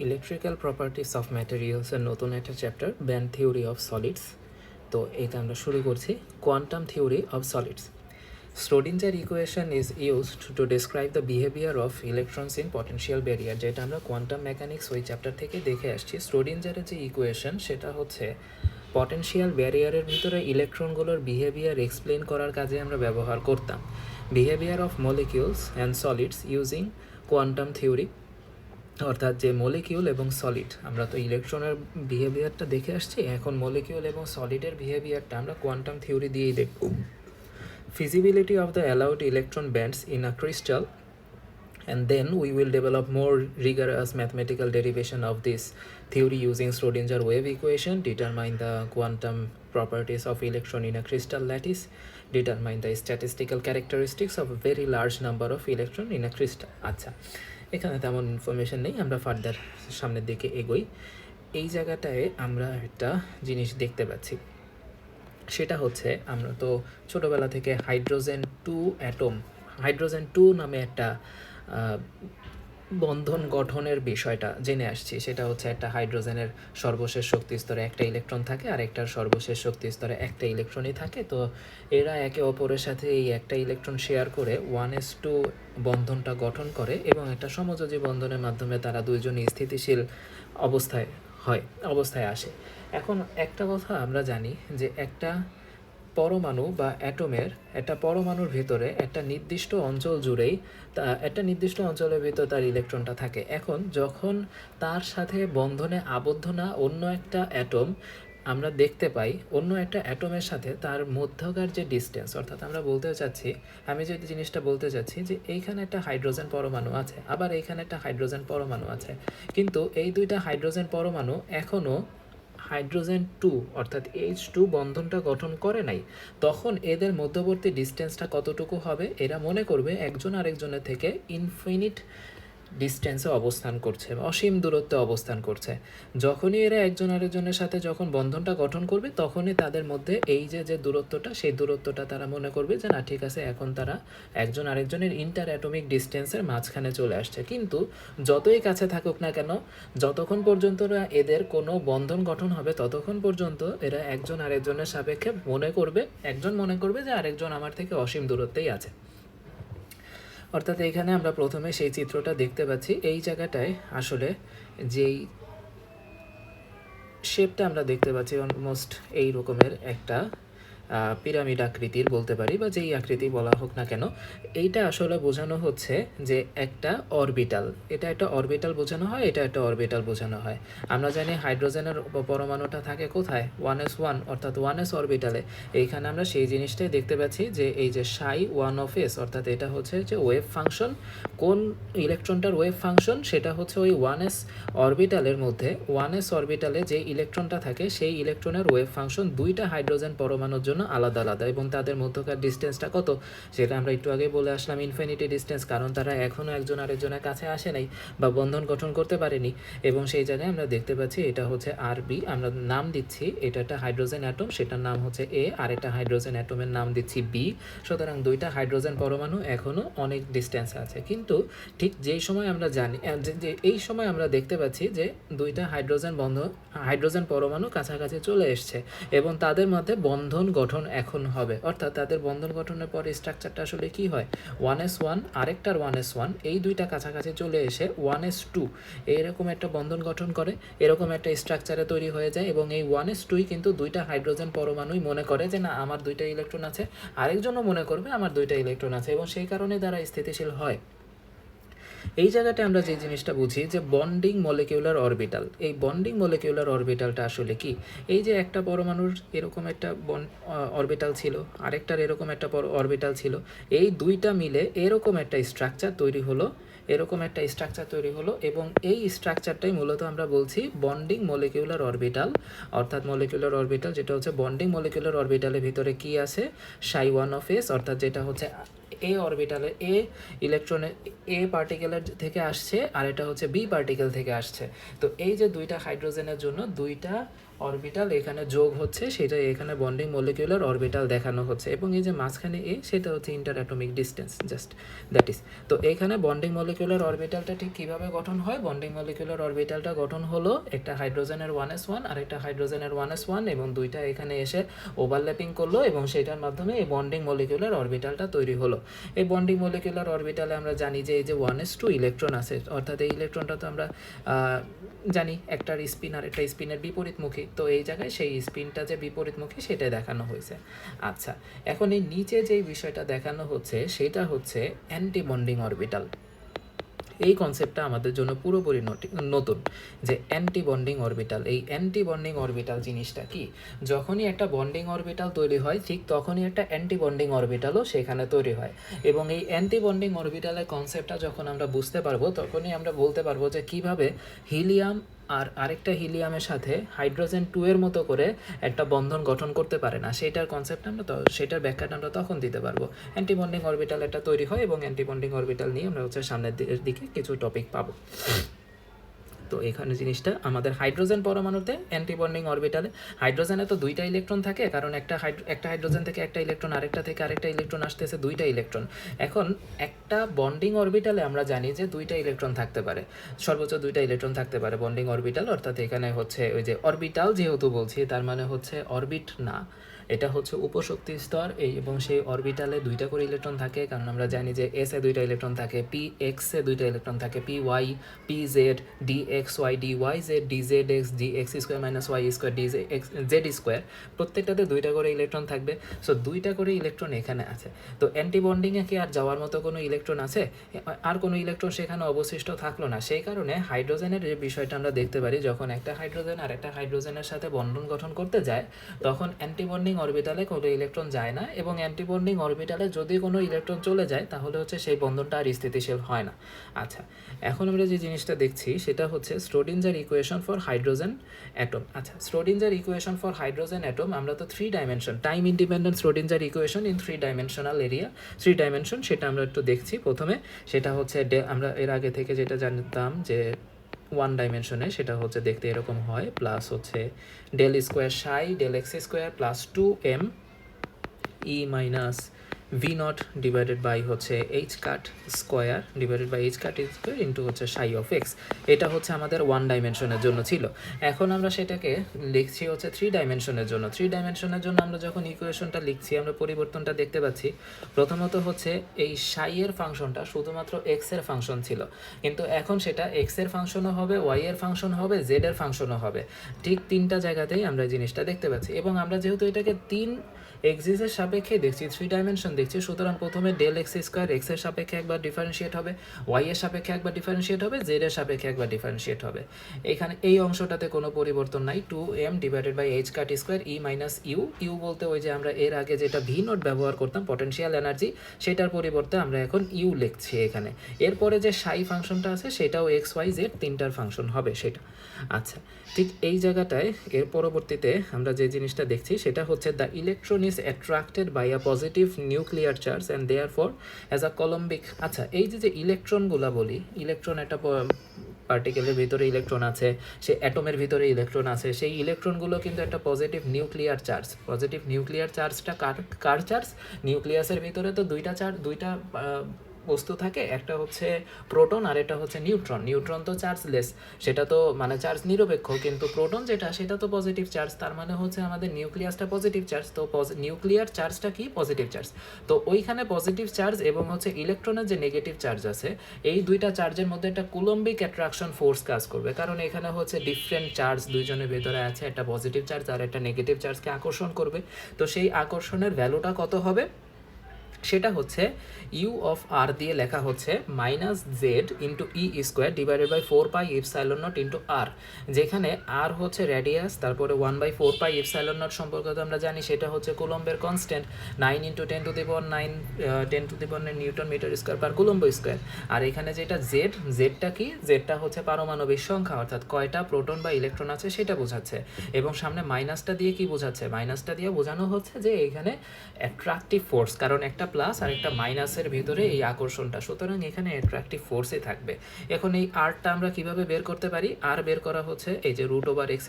Electrical properties of ম্যাটেরিয়ালসের নতুন একটা chapter band theory of solids. তো এটা আমরা শুরু করছি quantum theory of solids. Schrodinger equation is used to describe the behavior of electrons in potential barrier, যেটা আমরা কোয়ান্টাম মেকানিক্স ওই চ্যাপ্টার থেকে দেখে আসছি। স্ট্রোডিঞ্জারের যে ইকুয়েশন সেটা হচ্ছে পটেনশিয়াল ব্যারিয়ারের ভিতরে ইলেকট্রনগুলোর বিহেভিয়ার এক্সপ্লেন করার কাজে আমরা ব্যবহার করতাম। Behaviour of molecules and solids using quantum theory, অর্থাৎ যে মলিকিউল এবং সলিড, আমরা তো ইলেকট্রনের বিহেভিয়ারটা দেখে আসছি, এখন মলিকিউল এবং সলিডের বিহেভিয়ারটা আমরা কোয়ান্টাম থিওরি দিয়েই দেখব। Feasibility of the allowed electron bands in a crystal, and then we will develop more rigorous mathematical derivation of this theory using Schrodinger wave equation, determine the quantum properties of electron in a crystal lattice, determine the statistical characteristics of a very large number of electron in a crystal. আচ্ছা, এখানে তেমন information নেই, আমরা further সামনের দিকে এগোই। এই জায়গাটায় আমরা একটা জিনিস দেখতে পাচ্ছি, সেটা হচ্ছে আমরা তো ছোটোবেলা থেকে হাইড্রোজেন টু নামে একটা বন্ধন গঠনের বিষয়টা জেনে আসছি। সেটা হচ্ছে একটা হাইড্রোজেনের সর্বশেষ শক্তি স্তরে একটা ইলেকট্রন থাকে, আর একটার সর্বশেষ শক্তি স্তরে একটা ইলেকট্রনই থাকে। তো এরা একে অপরের সাথে এই একটা ইলেকট্রন শেয়ার করে 1s2 বন্ধনটা গঠন করে, এবং একটা সমযোজী বন্ধনের মাধ্যমে তারা দুইজনই স্থিতিশীল অবস্থায় আসে। এখন একটা কথা আমরা জানি যে একটা পরমাণু বা একটা পরমাণুর ভেতরে একটা নির্দিষ্ট অঞ্চল জুড়েই একটা নির্দিষ্ট অঞ্চলের ভিতর তার ইলেকট্রনটা থাকে। এখন যখন তার সাথে বন্ধনে আবদ্ধ না অন্য একটা অ্যাটম আমরা দেখতে পাই, অন্য একটা অ্যাটমের সাথে তার মধ্যকার যে ডিস্টেন্স, অর্থাৎ আমি যে জিনিসটা বলতে চাচ্ছি যে এইখানে একটা হাইড্রোজেন পরমাণু আছে, আবার এইখানে একটা হাইড্রোজেন পরমাণু আছে, কিন্তু এই দুইটা হাইড্রোজেন পরমাণু এখনও হাইড্রোজেন টু অর্থাৎ H2 বন্ধনটা গঠন করে নাই। তখন এদের মধ্যবর্তী ডিস্টেন্সটা কতটুকু হবে? এরা মনে করবে একজন আরেকজনের থেকে ইনফিনিট ডিস্টেন্সে অবস্থান করছে, অসীম দূরত্বে অবস্থান করছে। যখনই এরা একজন আরেকজনের সাথে যখন বন্ধনটা গঠন করবে, তখনই তাদের মধ্যে এই যে দূরত্বটা, সেই দূরত্বটা তারা মনে করবে যে না, ঠিক আছে, এখন তারা একজন আরেকজনের ইন্টার অ্যাটমিক ডিস্টেন্সের মাঝখানে চলে আসছে। কিন্তু যতই কাছে থাকুক না কেন, যতক্ষণ পর্যন্ত এদের কোনো বন্ধন গঠন হবে, ততক্ষণ পর্যন্ত এরা একজন আরেকজনের সাপেক্ষে একজন মনে করবে যে আরেকজন আমার থেকে অসীম দূরত্বেই আছে। অর্থাৎ এইখানে আমরা প্রথমে সেই চিত্রটা দেখতে পাচ্ছি। এই জায়গাটায় আসলে যেই শেপটা আমরা দেখতে পাচ্ছি, অলমোস্ট এই রকমের একটা পিরামিড আকৃতির বলতে পারি, বা যেই আকৃতি বলা হোক না কেন, এইটা আসলে বোঝানো হচ্ছে যে একটা অরবিটাল। এটা একটা অরবিটাল বোঝানো হয়, এটা একটা অরবিটাল বোঝানো হয়। আমরা জানি হাইড্রোজেনের পরমাণুটা থাকে কোথায়? 1s1 অর্থাৎ 1s অরবিটালে। এইখানে আমরা সেই জিনিসটাই দেখতে পাচ্ছি যে এই যে ψ1 অর্থাৎ এটা হচ্ছে যে ওয়েভ ফাংশন। কোন ইলেকট্রনটার ওয়েভ ফাংশন? সেটা হচ্ছে ওই 1s অরবিটালের মধ্যে 1s অরবিটালে যে ইলেকট্রনটা থাকে, সেই ইলেকট্রনের ওয়েভ ফাংশন দুইটা হাইড্রোজেন পরমাণুর জন্য আলাদা আলাদা, এবং তাদের মধ্যকার ডিস্টেন্সটা কত সেটা আমরা একটু আগে বলে আসলাম, ইনফিনিটি ডিস্টেন্স, কারণ তারা এখনও একজন আরেকজনের কাছে আসে নাই বা বন্ধন গঠন করতে পারেনি। এবং সেই জায়গায় আমরা দেখতে পাচ্ছি এটা হচ্ছে RB, আমরা নাম দিচ্ছি, এটা একটা হাইড্রোজেন অ্যাটম, সেটার নাম হচ্ছে A, আর একটা হাইড্রোজেন অ্যাটমের নাম দিচ্ছি B। সুতরাং দুইটা হাইড্রোজেন পরমাণু এখনও অনেক ডিস্টেন্সে আছে। কিন্তু ঠিক যেই সময় আমরা জানি যে এই সময় আমরা দেখতে পাচ্ছি যে দুইটা হাইড্রোজেন পরমাণু কাছাকাছি চলে এসছে, এবং তাদের মধ্যে বন্ধন গঠন এখন হবে। অর্থাৎ তাদের বন্ধন গঠনের পরে স্ট্রাকচারটা আসলে কি হয়? 1s1 আরেকটার 1s1, এই দুইটা কাছাকাছি চলে এসে 1s2 এইরকম একটা বন্ধন গঠন করে, এরকম একটা স্ট্রাকচারে তৈরি হয়ে যায়। এবং এই 1s2ই কিন্তু দুইটা হাইড্রোজেন পরমাণুই মনে করে যে না, আমার দুইটা ইলেকট্রন আছে, আরেকজনও মনে করবে আমার দুইটা ইলেকট্রন আছে, এবং সেই কারণে তারা স্থিতিশীল হয়। এই জায়গাটা আমরা যে জিনিসটা বুঝি যে বন্ডিং মলিকিউলার অরবিটাল। এই বন্ডিং মলিকিউলার অরবিটালটা আসলে কি? এই যে একটা পরমাণুর এরকম একটা অরবিটাল ছিল, আরেকটার এরকম একটা অরবিটাল ছিল, এই দুইটা মিলে এরকম একটা স্ট্রাকচার তৈরি হলো, এবং এই স্ট্রাকচারটাই মূলত আমরা বলছি বন্ডিং মলিকিউলার অরবিটাল। অর্থাৎ মলিকিউলার অরবিটাল যেটা হচ্ছে বন্ডিং মলিকিউলার অরবিটালের ভিতরে কি আছে? ψ1 অর্থাৎ যেটা হচ্ছে এ অরবিটালে ইলেকট্রনে এ পার্টিকেলের থেকে আসছে, আর এটা হচ্ছে বি পার্টিকেল থেকে আসছে। তো এই যে দুইটা হাইড্রোজেনের জন্য দুইটা অরবিটাল এখানে যোগ হচ্ছে, সেটা এখানে বন্ডিং মলিকিউলার অরবিটাল দেখানো হচ্ছে, এবং এই যে মাঝখানে এ সেটা হচ্ছে inter atomic distance, just that is. তো এখানে বন্ডিং মলিকিউলার অরবিটালটা ঠিক কীভাবে গঠন হয়? বন্ডিং মলিকিউলার অরবিটালটা গঠন হলো একটা হাইড্রোজেনের 1s1 আর একটা হাইড্রোজেনের 1s1, এবং দুইটা এখানে এসে ওভারল্যাপিং করলো, এবং সেটার মাধ্যমে এই বন্ডিং মলিকিউলার অরবিটালটা তৈরি হলো। এই বন্ডিং মলিকিউলার অরবিটালে আমরা জানি যে এই যে 1s2 ইলেকট্রন আছে, অর্থাৎ এই ইলেকট্রনটা তো আমরা জানি একটার স্পিন আর একটা স্পিনের বিপরীতমুখী, তো এই জায়গায় সেই স্পিনটা যে বিপরীতমুখী সেটা দেখানো হয়েছে। আচ্ছা, এখন এই নিচে যেই বিষয়টা দেখানো হচ্ছে সেটা হচ্ছে অ্যান্টি বন্ডিং অরবিটাল। এই কনসেপ্টটা আমাদের জন্য পুরোপুরি নতুন, যে অ্যান্টি বন্ডিং অরবিটাল। এই অ্যান্টি বন্ডিং অরবিটাল জিনিসটা কি? যখনই একটা বন্ডিং অরবিটাল তৈরি হয় ঠিক তখনই একটা অ্যান্টি বন্ডিং অরবিটালও সেখানে তৈরি হয়, এবং এই অ্যান্টি বন্ডিং অরবিটালের কনসেপ্টটা যখন আমরা বুঝতে পারবো তখনই আমরা বলতে পারবো যে কিভাবে হিলিয়াম আর আরেকটা হিলিয়ামের সাথে হাইড্রোজেন 2 এর মতো করে একটা বন্ধন গঠন করতে পারে না, সেটার কনসেপ্ট আমরা সেটার ব্যাখ্যাটা আমরা তখন দিতে পারবো। অ্যান্টিবন্ডিং অরবিটাল একটা তৈরি হয়, এবং অ্যান্টিবন্ডিং অরবিটাল নিয়ে আমরা হচ্ছে সামনের দিকে কিছু টপিক পাবো। তো এখানে জিনিসটা আমাদের হাইড্রোজেন পরমাণুতে অ্যান্টিবন্ডিং অরবিটালে হাইড্রোজেনে তো দুইটা ইলেকট্রন থাকে, কারণ একটা হাইড্রোজেন থেকে একটা ইলেকট্রন, আরেকটা থেকে আরেকটা ইলেকট্রন আসতেছে, দুইটা ইলেকট্রন। এখন একটা বন্ডিং অরবিটালে আমরা জানি যে দুইটা ইলেকট্রন থাকতে পারে, সর্বোচ্চ দুইটা ইলেকট্রন থাকতে পারে বন্ডিং অরবিটাল, অর্থাৎ এখানে হচ্ছে ওই যে অরবিটাল যেহেতু বলছি তার মানে হচ্ছে অরবিট না, এটা হচ্ছে উপশক্তি স্তর, এবং সেই অরবিটালে দুইটা করে ইলেকট্রন থাকে, কারণ আমরা জানি যে এস এ দুইটা ইলেকট্রন থাকে, পি এক্স এ দুইটা ইলেকট্রন থাকে, P Y, P Z, D X Y, D Y Z, D Z X, D X square minus Y square, D Z square, প্রত্যেকটাতে দুইটা করে ইলেকট্রন থাকবে। সো দুইটা করে ইলেকট্রন এখানে আছে। তো অ্যান্টি বন্ডিংয়ে কি আর যাওয়ার মতো কোনো ইলেকট্রন আছে? আর কোনো ইলেকট্রন সেখানে অবশিষ্ট থাকলো না। সেই কারণে হাইড্রোজেনের যে বিষয়টা আমরা দেখতে পারি, যখন একটা হাইড্রোজেন আর একটা হাইড্রোজেনের সাথে বন্ধন গঠন করতে যায় তখন অ্যান্টি বন্ডিং অরবিটালে কোনো ইলেকট্রন যায় না, এবং অ্যান্টি বন্ডিং অরবিটালে যদি কোনো ইলেকট্রন চলে যায় তাহলে হচ্ছে সেই বন্ধনটা আর স্থিতিশীল হয় না। আচ্ছা, এখন আমরা যে জিনিসটা দেখছি সেটা হচ্ছে Schrodinger equation for hydrogen atom. আচ্ছা, Schrodinger equation for hydrogen atom, আমরা তো 3 dimension time independent Schrodinger equation in 3 dimensional area, 3 dimension, সেটা আমরা একটু দেখছি। প্রথমে সেটা হচ্ছে আমরা এর আগে থেকে যেটা জানতাম যে 1 ডাইমেনশনে সেটা হচ্ছে দেখতে এরকম হয়, প্লাস হচ্ছে del square psi del X square plus 2m E minus V not divided by হচ্ছে H cut square divided by H cut square into হচ্ছে সাই অফ এক্স। এটা হচ্ছে আমাদের 1 ডাইমেনশনের জন্য ছিল। এখন আমরা সেটাকে লিখছি হচ্ছে 3 ডাইমেনশনের জন্য। 3 ডাইমেনশনের জন্য আমরা যখন ইকুয়েশনটা লিখছি আমরা পরিবর্তনটা দেখতে পাচ্ছি। প্রথমত হচ্ছে এই সাই এর ফাংশনটা শুধুমাত্র এক্স এর ফাংশন ছিল, কিন্তু এখন সেটা এক্স এর ফাংশনও হবে, ওয়াই এর ফাংশন হবে, জেড এর ফাংশনও হবে। ঠিক 3টা জায়গাতেই আমরা জিনিসটা দেখতে পাচ্ছি, এবং আমরা যেহেতু এটাকে 3 এক্সিসের সাপেক্ষে দেখছি, 3 ডাইমেনশন দেখছি, সুতরাং প্রথমে ডেল এক্স স্কোয়ার এক্স এর সাপেক্ষে একবার ডিফারেন্সিয়েট হবে, ওয়াই এর সাপেক্ষে একবার ডিফারেন্সিয়েট হবে, জেড এর সাপেক্ষে একবার ডিফারেন্সিয়েট হবে। এখানে এই অংশটাতে কোনো পরিবর্তন নাই, 2m divided by H cut square E minus U. U বলতে ওই যে আমরা এর আগে যেটা ভি নট ব্যবহার করতাম পটেনশিয়াল এনার্জি, সেটার পরিবর্তে আমরা এখন ইউ লিখছি এখানে। এরপরে যে সাই ফাংশনটা আছে সেটাও এক্স ওয়াই জেড 3টার ফাংশন হবে সেটা। আচ্ছা, ঠিক এই জায়গাটায় এর পরবর্তীতে আমরা যে জিনিসটা দেখছি সেটা হচ্ছে the electron is attracted by a positive nuclear charge and therefore as a coulombic. আচ্ছা, এই যে ইলেকট্রনগুলো বলি, ইলেকট্রন একটা পার্টিকেলের ভিতরে ইলেকট্রন আছে, সে অ্যাটমের ভিতরে ইলেকট্রন আছে, সেই ইলেকট্রনগুলো কিন্তু একটা positive nuclear charge. Positive nuclear চার্জটা কার চার্জ? নিউক্লিয়াসের ভিতরে তো দুইটা বস্তু থাকে, একটা হচ্ছে প্রোটন আর এটা হচ্ছে নিউট্রন। নিউট্রন তো চার্জলেস, সেটা তো মানে চার্জ নিরপেক্ষ, কিন্তু প্রোটন যেটা সেটা তো পজিটিভ চার্জ, তার মানে হচ্ছে আমাদের নিউক্লিয়াসটা পজিটিভ চার্জ। তো নিউক্লিয়ার চার্জটা কি? Positive charge. তো ওইখানে পজিটিভ চার্জ এবং হচ্ছে ইলেকট্রনের যে নেগেটিভ চার্জ আছে, এই দুইটা চার্জের মধ্যে একটা কুলম্বিক অ্যাট্রাকশন ফোর্স কাজ করবে, কারণ এখানে হচ্ছে ডিফারেন্ট চার্জ দুইজনের ভেতরে আছে, একটা পজিটিভ চার্জ আর একটা নেগেটিভ চার্জকে আকর্ষণ করবে। তো সেই আকর্ষণের ভ্যালুটা কত হবে? সেটা হচ্ছে ইউ অফ আর দিয়ে লেখা হচ্ছে minus Z into E square divided by 4 pi epsilon not into R, যেখানে আর হচ্ছে রেডিয়াস, তারপরে 1/4 পাই এপসাইলন নট সম্পর্কে তো আমরা জানি সেটা হচ্ছে কুলম্বের constant, 9 × 10⁹ newton metre square per coulomb square. আর এখানে যেটা জেডটা কি? জেডটা হচ্ছে পারমাণবিক সংখ্যা, অর্থাৎ কয়টা প্রোটন বা ইলেকট্রন আছে সেটা বোঝাচ্ছে, এবং সামনে মাইনাসটা দিয়ে কি বোঝাচ্ছে? মাইনাসটা দিয়ে বোঝানো হচ্ছে যে এখানে অ্যাট্রাকটিভ ফোর্স, কারণ একটা প্লাস আর একটা মাইনাসের ভিতরে এই আকর্ষণটা, সুতরাং এখানে অ্যাট্রাকটিভ ফোর্সই থাকবে। এখন এই আরটা আমরা কিভাবে বের করতে পারি? আর বের করা হচ্ছে এই যে √(x²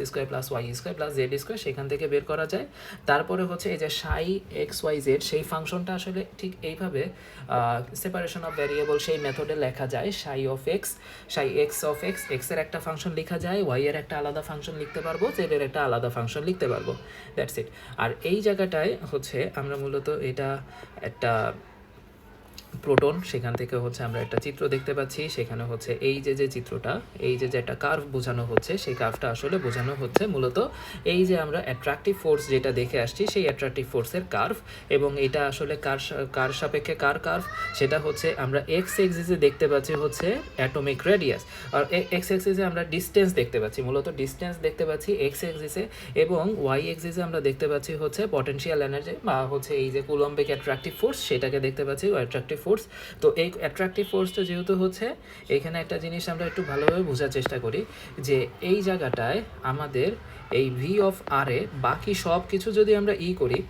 + y² + z², সেখান থেকে বের করা যায়। তারপরে হচ্ছে এই যে সাই xyz, সেই ফাংশনটা আসলে ঠিক এইভাবে সেপারেশন অফ ভ্যারিয়েবল সেই মেথডে লেখা যায়। সাই x অফ x, এর একটা ফাংশন লেখা যায়, y এর একটা আলাদা ফাংশন লিখতে পারবো, z এর একটা আলাদা ফাংশন লিখতে পারবো, দ্যাটস ইট। আর এই জায়গাটায় হচ্ছে আমরা মূলত এটা একটা প্রোটন, সেখান থেকে হচ্ছে আমরা একটা চিত্র দেখতে পাচ্ছি। সেখানে হচ্ছে এই যে চিত্রটা, এই যে একটা কার্ভ বোঝানো হচ্ছে, সেই কার্ভটা আসলে বোঝানো হচ্ছে মূলত এই যে আমরা অ্যাট্রাকটিভ ফোর্স যেটা দেখে আসছি সেই অ্যাট্রাকটিভ ফোর্সের কার্ভ। এবং এটা আসলে কার সাপেক্ষে কার কার্ভ, সেটা হচ্ছে আমরা এক্স এক্সিসে দেখতে পাচ্ছি হচ্ছে অ্যাটমিক রেডিয়াস, আর এক্স এক্সিসে আমরা ডিস্টেন্স দেখতে পাচ্ছি, মূলত ডিস্টেন্স দেখতে পাচ্ছি এক্স এক্সিসে, এবং ওয়াই এক্সিসে আমরা দেখতে পাচ্ছি হচ্ছে পটেনশিয়াল এনার্জি বা হচ্ছে এই যে কুলম্বিক অ্যাট্রাকটিভ ফোর্স, সেটাকে দেখতে পাচ্ছি অ্যাট্রাকটিভ ফোর্স। তো এই অ্যাট্রাকটিভ ফোর্সটা যেহেতু হচ্ছে, এখানে একটা জিনিস আমরা একটু ভালোভাবে বোঝার চেষ্টা করি যে এই জায়গাটায় আমাদের এই ভি অফ আর এ বাকি সব কিছু যদি আমরা করি,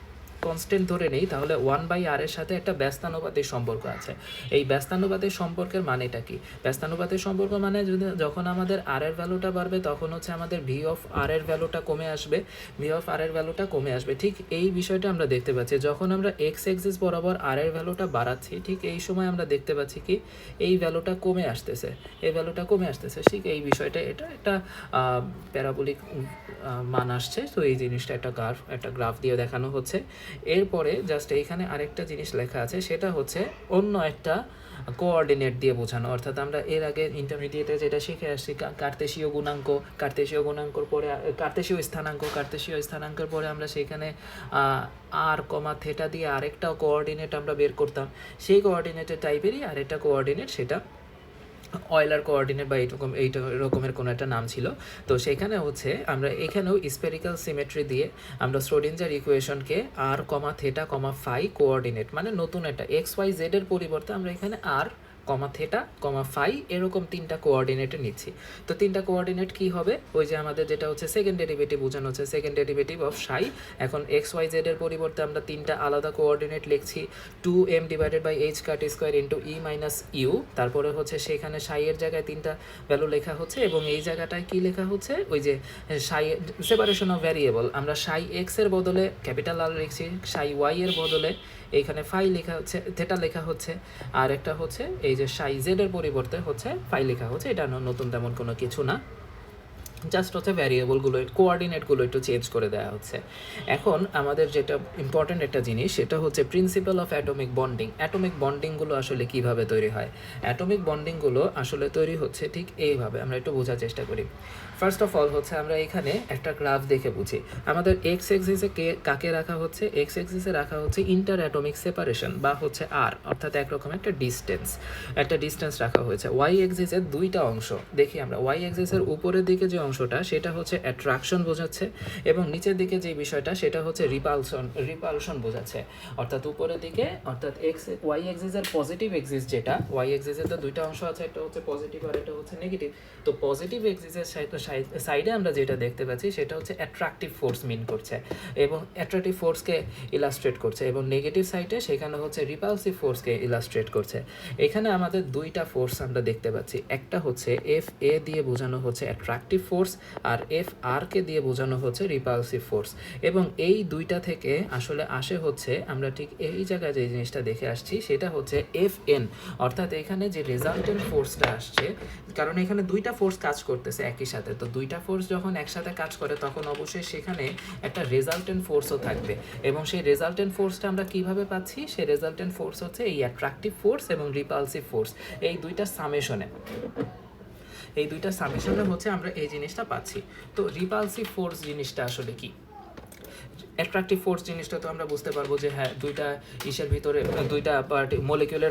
কনস্ট্যান্ট ধরে নেই, তাহলে 1/r এর সাথে একটা ব্যস্তানুপাতিক সম্পর্ক আছে। এই ব্যস্তানুপাতিক সম্পর্কের মানেটা কি? ব্যস্তানুপাতিক সম্পর্ক মানে যখন আমাদের আর এর ভ্যালুটা বাড়বে তখন হচ্ছে আমাদের ভি অফ আর এর ভ্যালুটা কমে আসবে, ভি অফ আর এর ভ্যালুটা কমে আসবে। ঠিক এই বিষয়টা আমরা দেখতে পাচ্ছি যখন আমরা এক্স এক্সিস বরাবর আর এর ভ্যালুটা বাড়াচ্ছি, ঠিক এই সময় আমরা দেখতে পাচ্ছি কি এই ভ্যালুটা কমে আসতেছে, এই ভ্যালুটা কমে আসতেছে। ঠিক এই বিষয়টা, এটা একটা প্যারাবোলিক মান আসছে। তো এই জিনিসটা একটা গ্রাফ দিয়ে দেখানো হচ্ছে। এরপরে জাস্ট এইখানে আরেকটা জিনিস লেখা আছে, সেটা হচ্ছে অন্য একটা কোঅর্ডিনেট দিয়ে বোঝানো। অর্থাৎ আমরা এর আগে ইন্টারমিডিয়েটে যেটা শিখে আসছি, কার্তেশীয় গুণাঙ্কর পরে কার্তেশীয় স্থানাঙ্কের পরে আমরা সেখানে আর কমা থেটা দিয়ে আরেকটা কোঅর্ডিনেট আমরা বের করতাম। সেই কোঅর্ডিনেটের টাইপেরই আরেকটা কোঅর্ডিনেট, সেটা অয়লার কোঅর্ডিনেট বা এরকমের কোনো একটা নাম ছিল। তো সেখানে হচ্ছে আমরা এখানেও স্পেরিক্যাল সিমেট্রি দিয়ে আমরা শ্রোডিঞ্জার ইকুয়েশনকে আর কমা থেটা কমা ফাই কোঅর্ডিনেট, মানে নতুন একটা এক্স ওয়াই জেড এর পরিবর্তে আমরা এখানে আর কমা থেটা কমা ফাই এরকম তিনটা কোঅর্ডিনেটে নিচ্ছি। তো তিনটা কোঅর্ডিনেট কি হবে? ওই যে আমাদের যেটা হচ্ছে সেকেন্ড ডেরিভেটিভ বোঝানো হচ্ছে, সেকেন্ড ডেরিভেটিভ অফ সাই। এখন এক্স ওয়াই জেড এর পরিবর্তে আমরা তিনটা আলাদা কোঅর্ডিনেট লিখছি, 2m / h cut square into E minus U. তারপরে হচ্ছে সেখানে সাই এর জায়গায় তিনটা ভ্যালু লেখা হচ্ছে, এবং এই জায়গাটায় কি লেখা হচ্ছে, ওই যে সাই সেপারেশন অফ ভ্যারিয়েবল, আমরা সাই এক্স এর বদলে ক্যাপিটাল আর লিখছি, সাই ওয়াই এর বদলে এইখানে ফাই লেখা হচ্ছে, থেটা লেখা হচ্ছে, আর একটা হচ্ছে এই যে সাই জেড এর পরিবর্তে হচ্ছে ফাই লেখা হচ্ছে। এটা নতুন তেমন কোনো কিছু না, জাস্ট হচ্ছে ভ্যারিয়েবলগুলো কোঅর্ডিনেটগুলো একটু চেঞ্জ করে দেওয়া হচ্ছে। এখন আমাদের যেটা ইম্পর্ট্যান্ট একটা জিনিস, সেটা হচ্ছে principal of atomic bonding. Atomic বন্ডিংগুলো আসলে কিভাবে তৈরি হয়? অ্যাটমিক বন্ডিংগুলো আসলে তৈরি হচ্ছে ঠিক এইভাবে, আমরা একটু বোঝার চেষ্টা করি। ফার্স্ট অফ অল হচ্ছে আমরা এখানে একটা গ্রাফ দেখে বুঝি। আমাদের এক্স এক্সিসে কাকে রাখা হচ্ছে? এক্স এক্সিসে রাখা হচ্ছে ইন্টার অ্যাটমিক সেপারেশন বা হচ্ছে আর, অর্থাৎ একরকম একটা ডিস্টেন্স রাখা হয়েছে। ওয়াই এক্সিসের দুইটা অংশ দেখি আমরা। ওয়াই এক্সিসের উপরের দিকে যে অংশটা, সেটা হচ্ছে অ্যাট্রাকশন বোঝাচ্ছে, এবং নিচের দিকে যে বিষয়টা সেটা হচ্ছে রিপালশন বোঝাচ্ছে। অর্থাৎ উপরের দিকে, অর্থাৎ ওয়াই এক্সিসের পজিটিভ এক্সিস যেটা, ওয়াই এক্সিসের তো দুইটা অংশ আছে, একটা হচ্ছে পজিটিভ আর একটা হচ্ছে নেগেটিভ। তো পজিটিভ এক্সিসের সাইডে আমরা যেটা দেখতে পাচ্ছি সেটা হচ্ছে অ্যাট্রাকটিভ ফোর্স মিন করছে এবং অ্যাট্রাকটিভ ফোর্সকে ইলাস্ট্রেট করছে, এবং নেগেটিভ সাইডে সেখানে হচ্ছে রিপালসিভ ফোর্সকে ইলাস্ট্রেট করছে। এখানে আমাদের দুইটা ফোর্স আমরা দেখতে পাচ্ছি, একটা হচ্ছে এফ এ দিয়ে বোঝানো হচ্ছে অ্যাট্রাকটিভ ফোর্স, আর এফ আর কে দিয়ে বোঝানো হচ্ছে রিপালসিভ ফোর্স। এবং এই দুইটা থেকে আসলে আসে হচ্ছে, আমরা ঠিক এই জায়গায় যে জিনিসটা দেখে আসছি সেটা হচ্ছে এফ এন, অর্থাৎ এখানে যে রেজাল্টেন্ট ফোর্সটা আসছে, কারণ এখানে দুইটা ফোর্স কাজ করতেছে একই সাথে। তো দুইটা ফোর্স যখন একসাথে কাজ করে তখন অবশ্যই সেখানে একটা রেজাল্টেন্ট ফোর্সও থাকবে, এবং সেই রেজাল্টেন্ট ফোর্সটা আমরা কিভাবে পাচ্ছি? সেই রেজাল্টেন্ট ফোর্স হচ্ছে এই অ্যাট্রাকটিভ ফোর্স এবং রিপালসিভ ফোর্স, এই দুইটা সামেশনে হচ্ছে আমরা এই জিনিসটা পাচ্ছি। তো রিপালসিভ ফোর্স জিনিসটা আসলে কি? অ্যাট্রাকটিভ ফোর্স জিনিসটা তো আমরা বুঝতে পারবো যে হ্যাঁ, দুইটা ইসের ভিতরে, দুইটা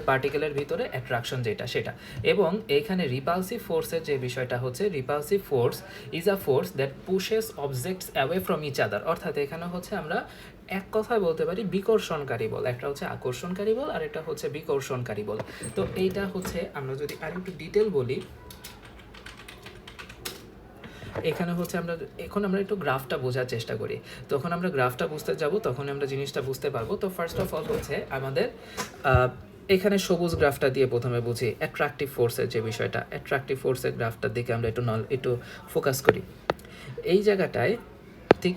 পার্টিকেলের ভিতরে অ্যাট্রাকশন যেটা সেটা। এবং এইখানে রিপালসিভ ফোর্সের যে বিষয়টা হচ্ছে, repulsive force is a force that pushes objects away from each other. অর্থাৎ এখানে হচ্ছে আমরা এক কথায় বলতে পারি বিকর্ষণকারী বল, একটা হচ্ছে আকর্ষণকারী বল আর একটা হচ্ছে বিকর্ষণকারী বল। তো এইটা হচ্ছে, আমরা যদি আর একটু ডিটেল বলি, এখানে হচ্ছে আমরা একটু গ্রাফটা বোঝার চেষ্টা করি। যখন আমরা গ্রাফটা বুঝতে যাব তখন আমরা জিনিসটা বুঝতে পারবো। তো ফার্স্ট অফ অল হচ্ছে আমাদের এখানে সবুজ গ্রাফটা দিয়ে প্রথমে বুঝি অ্যাট্রাকটিভ ফোর্সের যে বিষয়টা, অ্যাট্রাকটিভ ফোর্সের গ্রাফটার দিকে আমরা একটু ফোকাস করি। এই জায়গাটায় ঠিক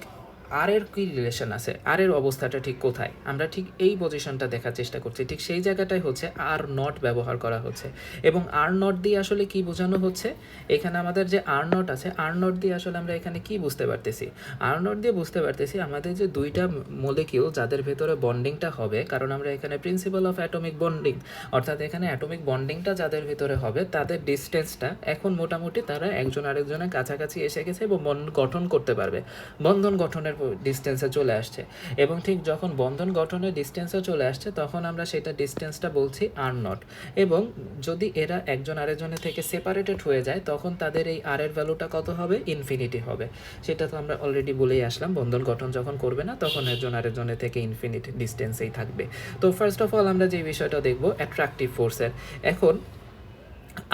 আর এর কী রিলেশন আছে, আর এর অবস্থাটা ঠিক কোথায়, আমরা ঠিক এই পজিশনটা দেখার চেষ্টা করছি। ঠিক সেই জায়গাটায় হচ্ছে আর নট ব্যবহার করা হচ্ছে। এবং আর নট দিয়ে আসলে কি বোঝানো হচ্ছে, এখানে আমাদের যে আর নট আছে, আর নট দিয়ে আসলে আমরা এখানে কি বুঝতে পারতেছি, আর নট দিয়ে বুঝতে পারতেছি আমাদের যে দুইটা মলিকিউল যাদের ভেতরে বন্ডিংটা হবে, কারণ আমরা এখানে প্রিন্সিপাল অফ অ্যাটমিক বন্ডিং, অর্থাৎ এখানে অ্যাটমিক বন্ডিংটা যাদের ভিতরে হবে তাদের ডিস্টেন্সটা এখন মোটামুটি তারা একজন আরেকজনের কাছাকাছি এসে গেছে এবং বন্ধন গঠন করতে পারবে, বন্ধন গঠনের ডিস্টেন্সে চলে আসছে। এবং ঠিক যখন বন্ধন গঠনের ডিস্টেন্সে চলে আসছে তখন আমরা সেটা ডিস্টেন্সটা বলছি আর নট। এবং যদি এরা একজন আরেকজনের থেকে সেপারেটেড হয়ে যায় তখন তাদের এই আর এর ভ্যালুটা কত হবে, ইনফিনিটি হবে। সেটা তো আমরা অলরেডি বলেই আসলাম, বন্ধন গঠন যখন করবে না তখন একজন আরেকজনের থেকে ইনফিনিটি ডিস্টেন্সেই থাকবে। তো ফার্স্ট অফ অল আমরা যে বিষয়টা দেখব অ্যাট্রাকটিভ ফোর্সের। এখন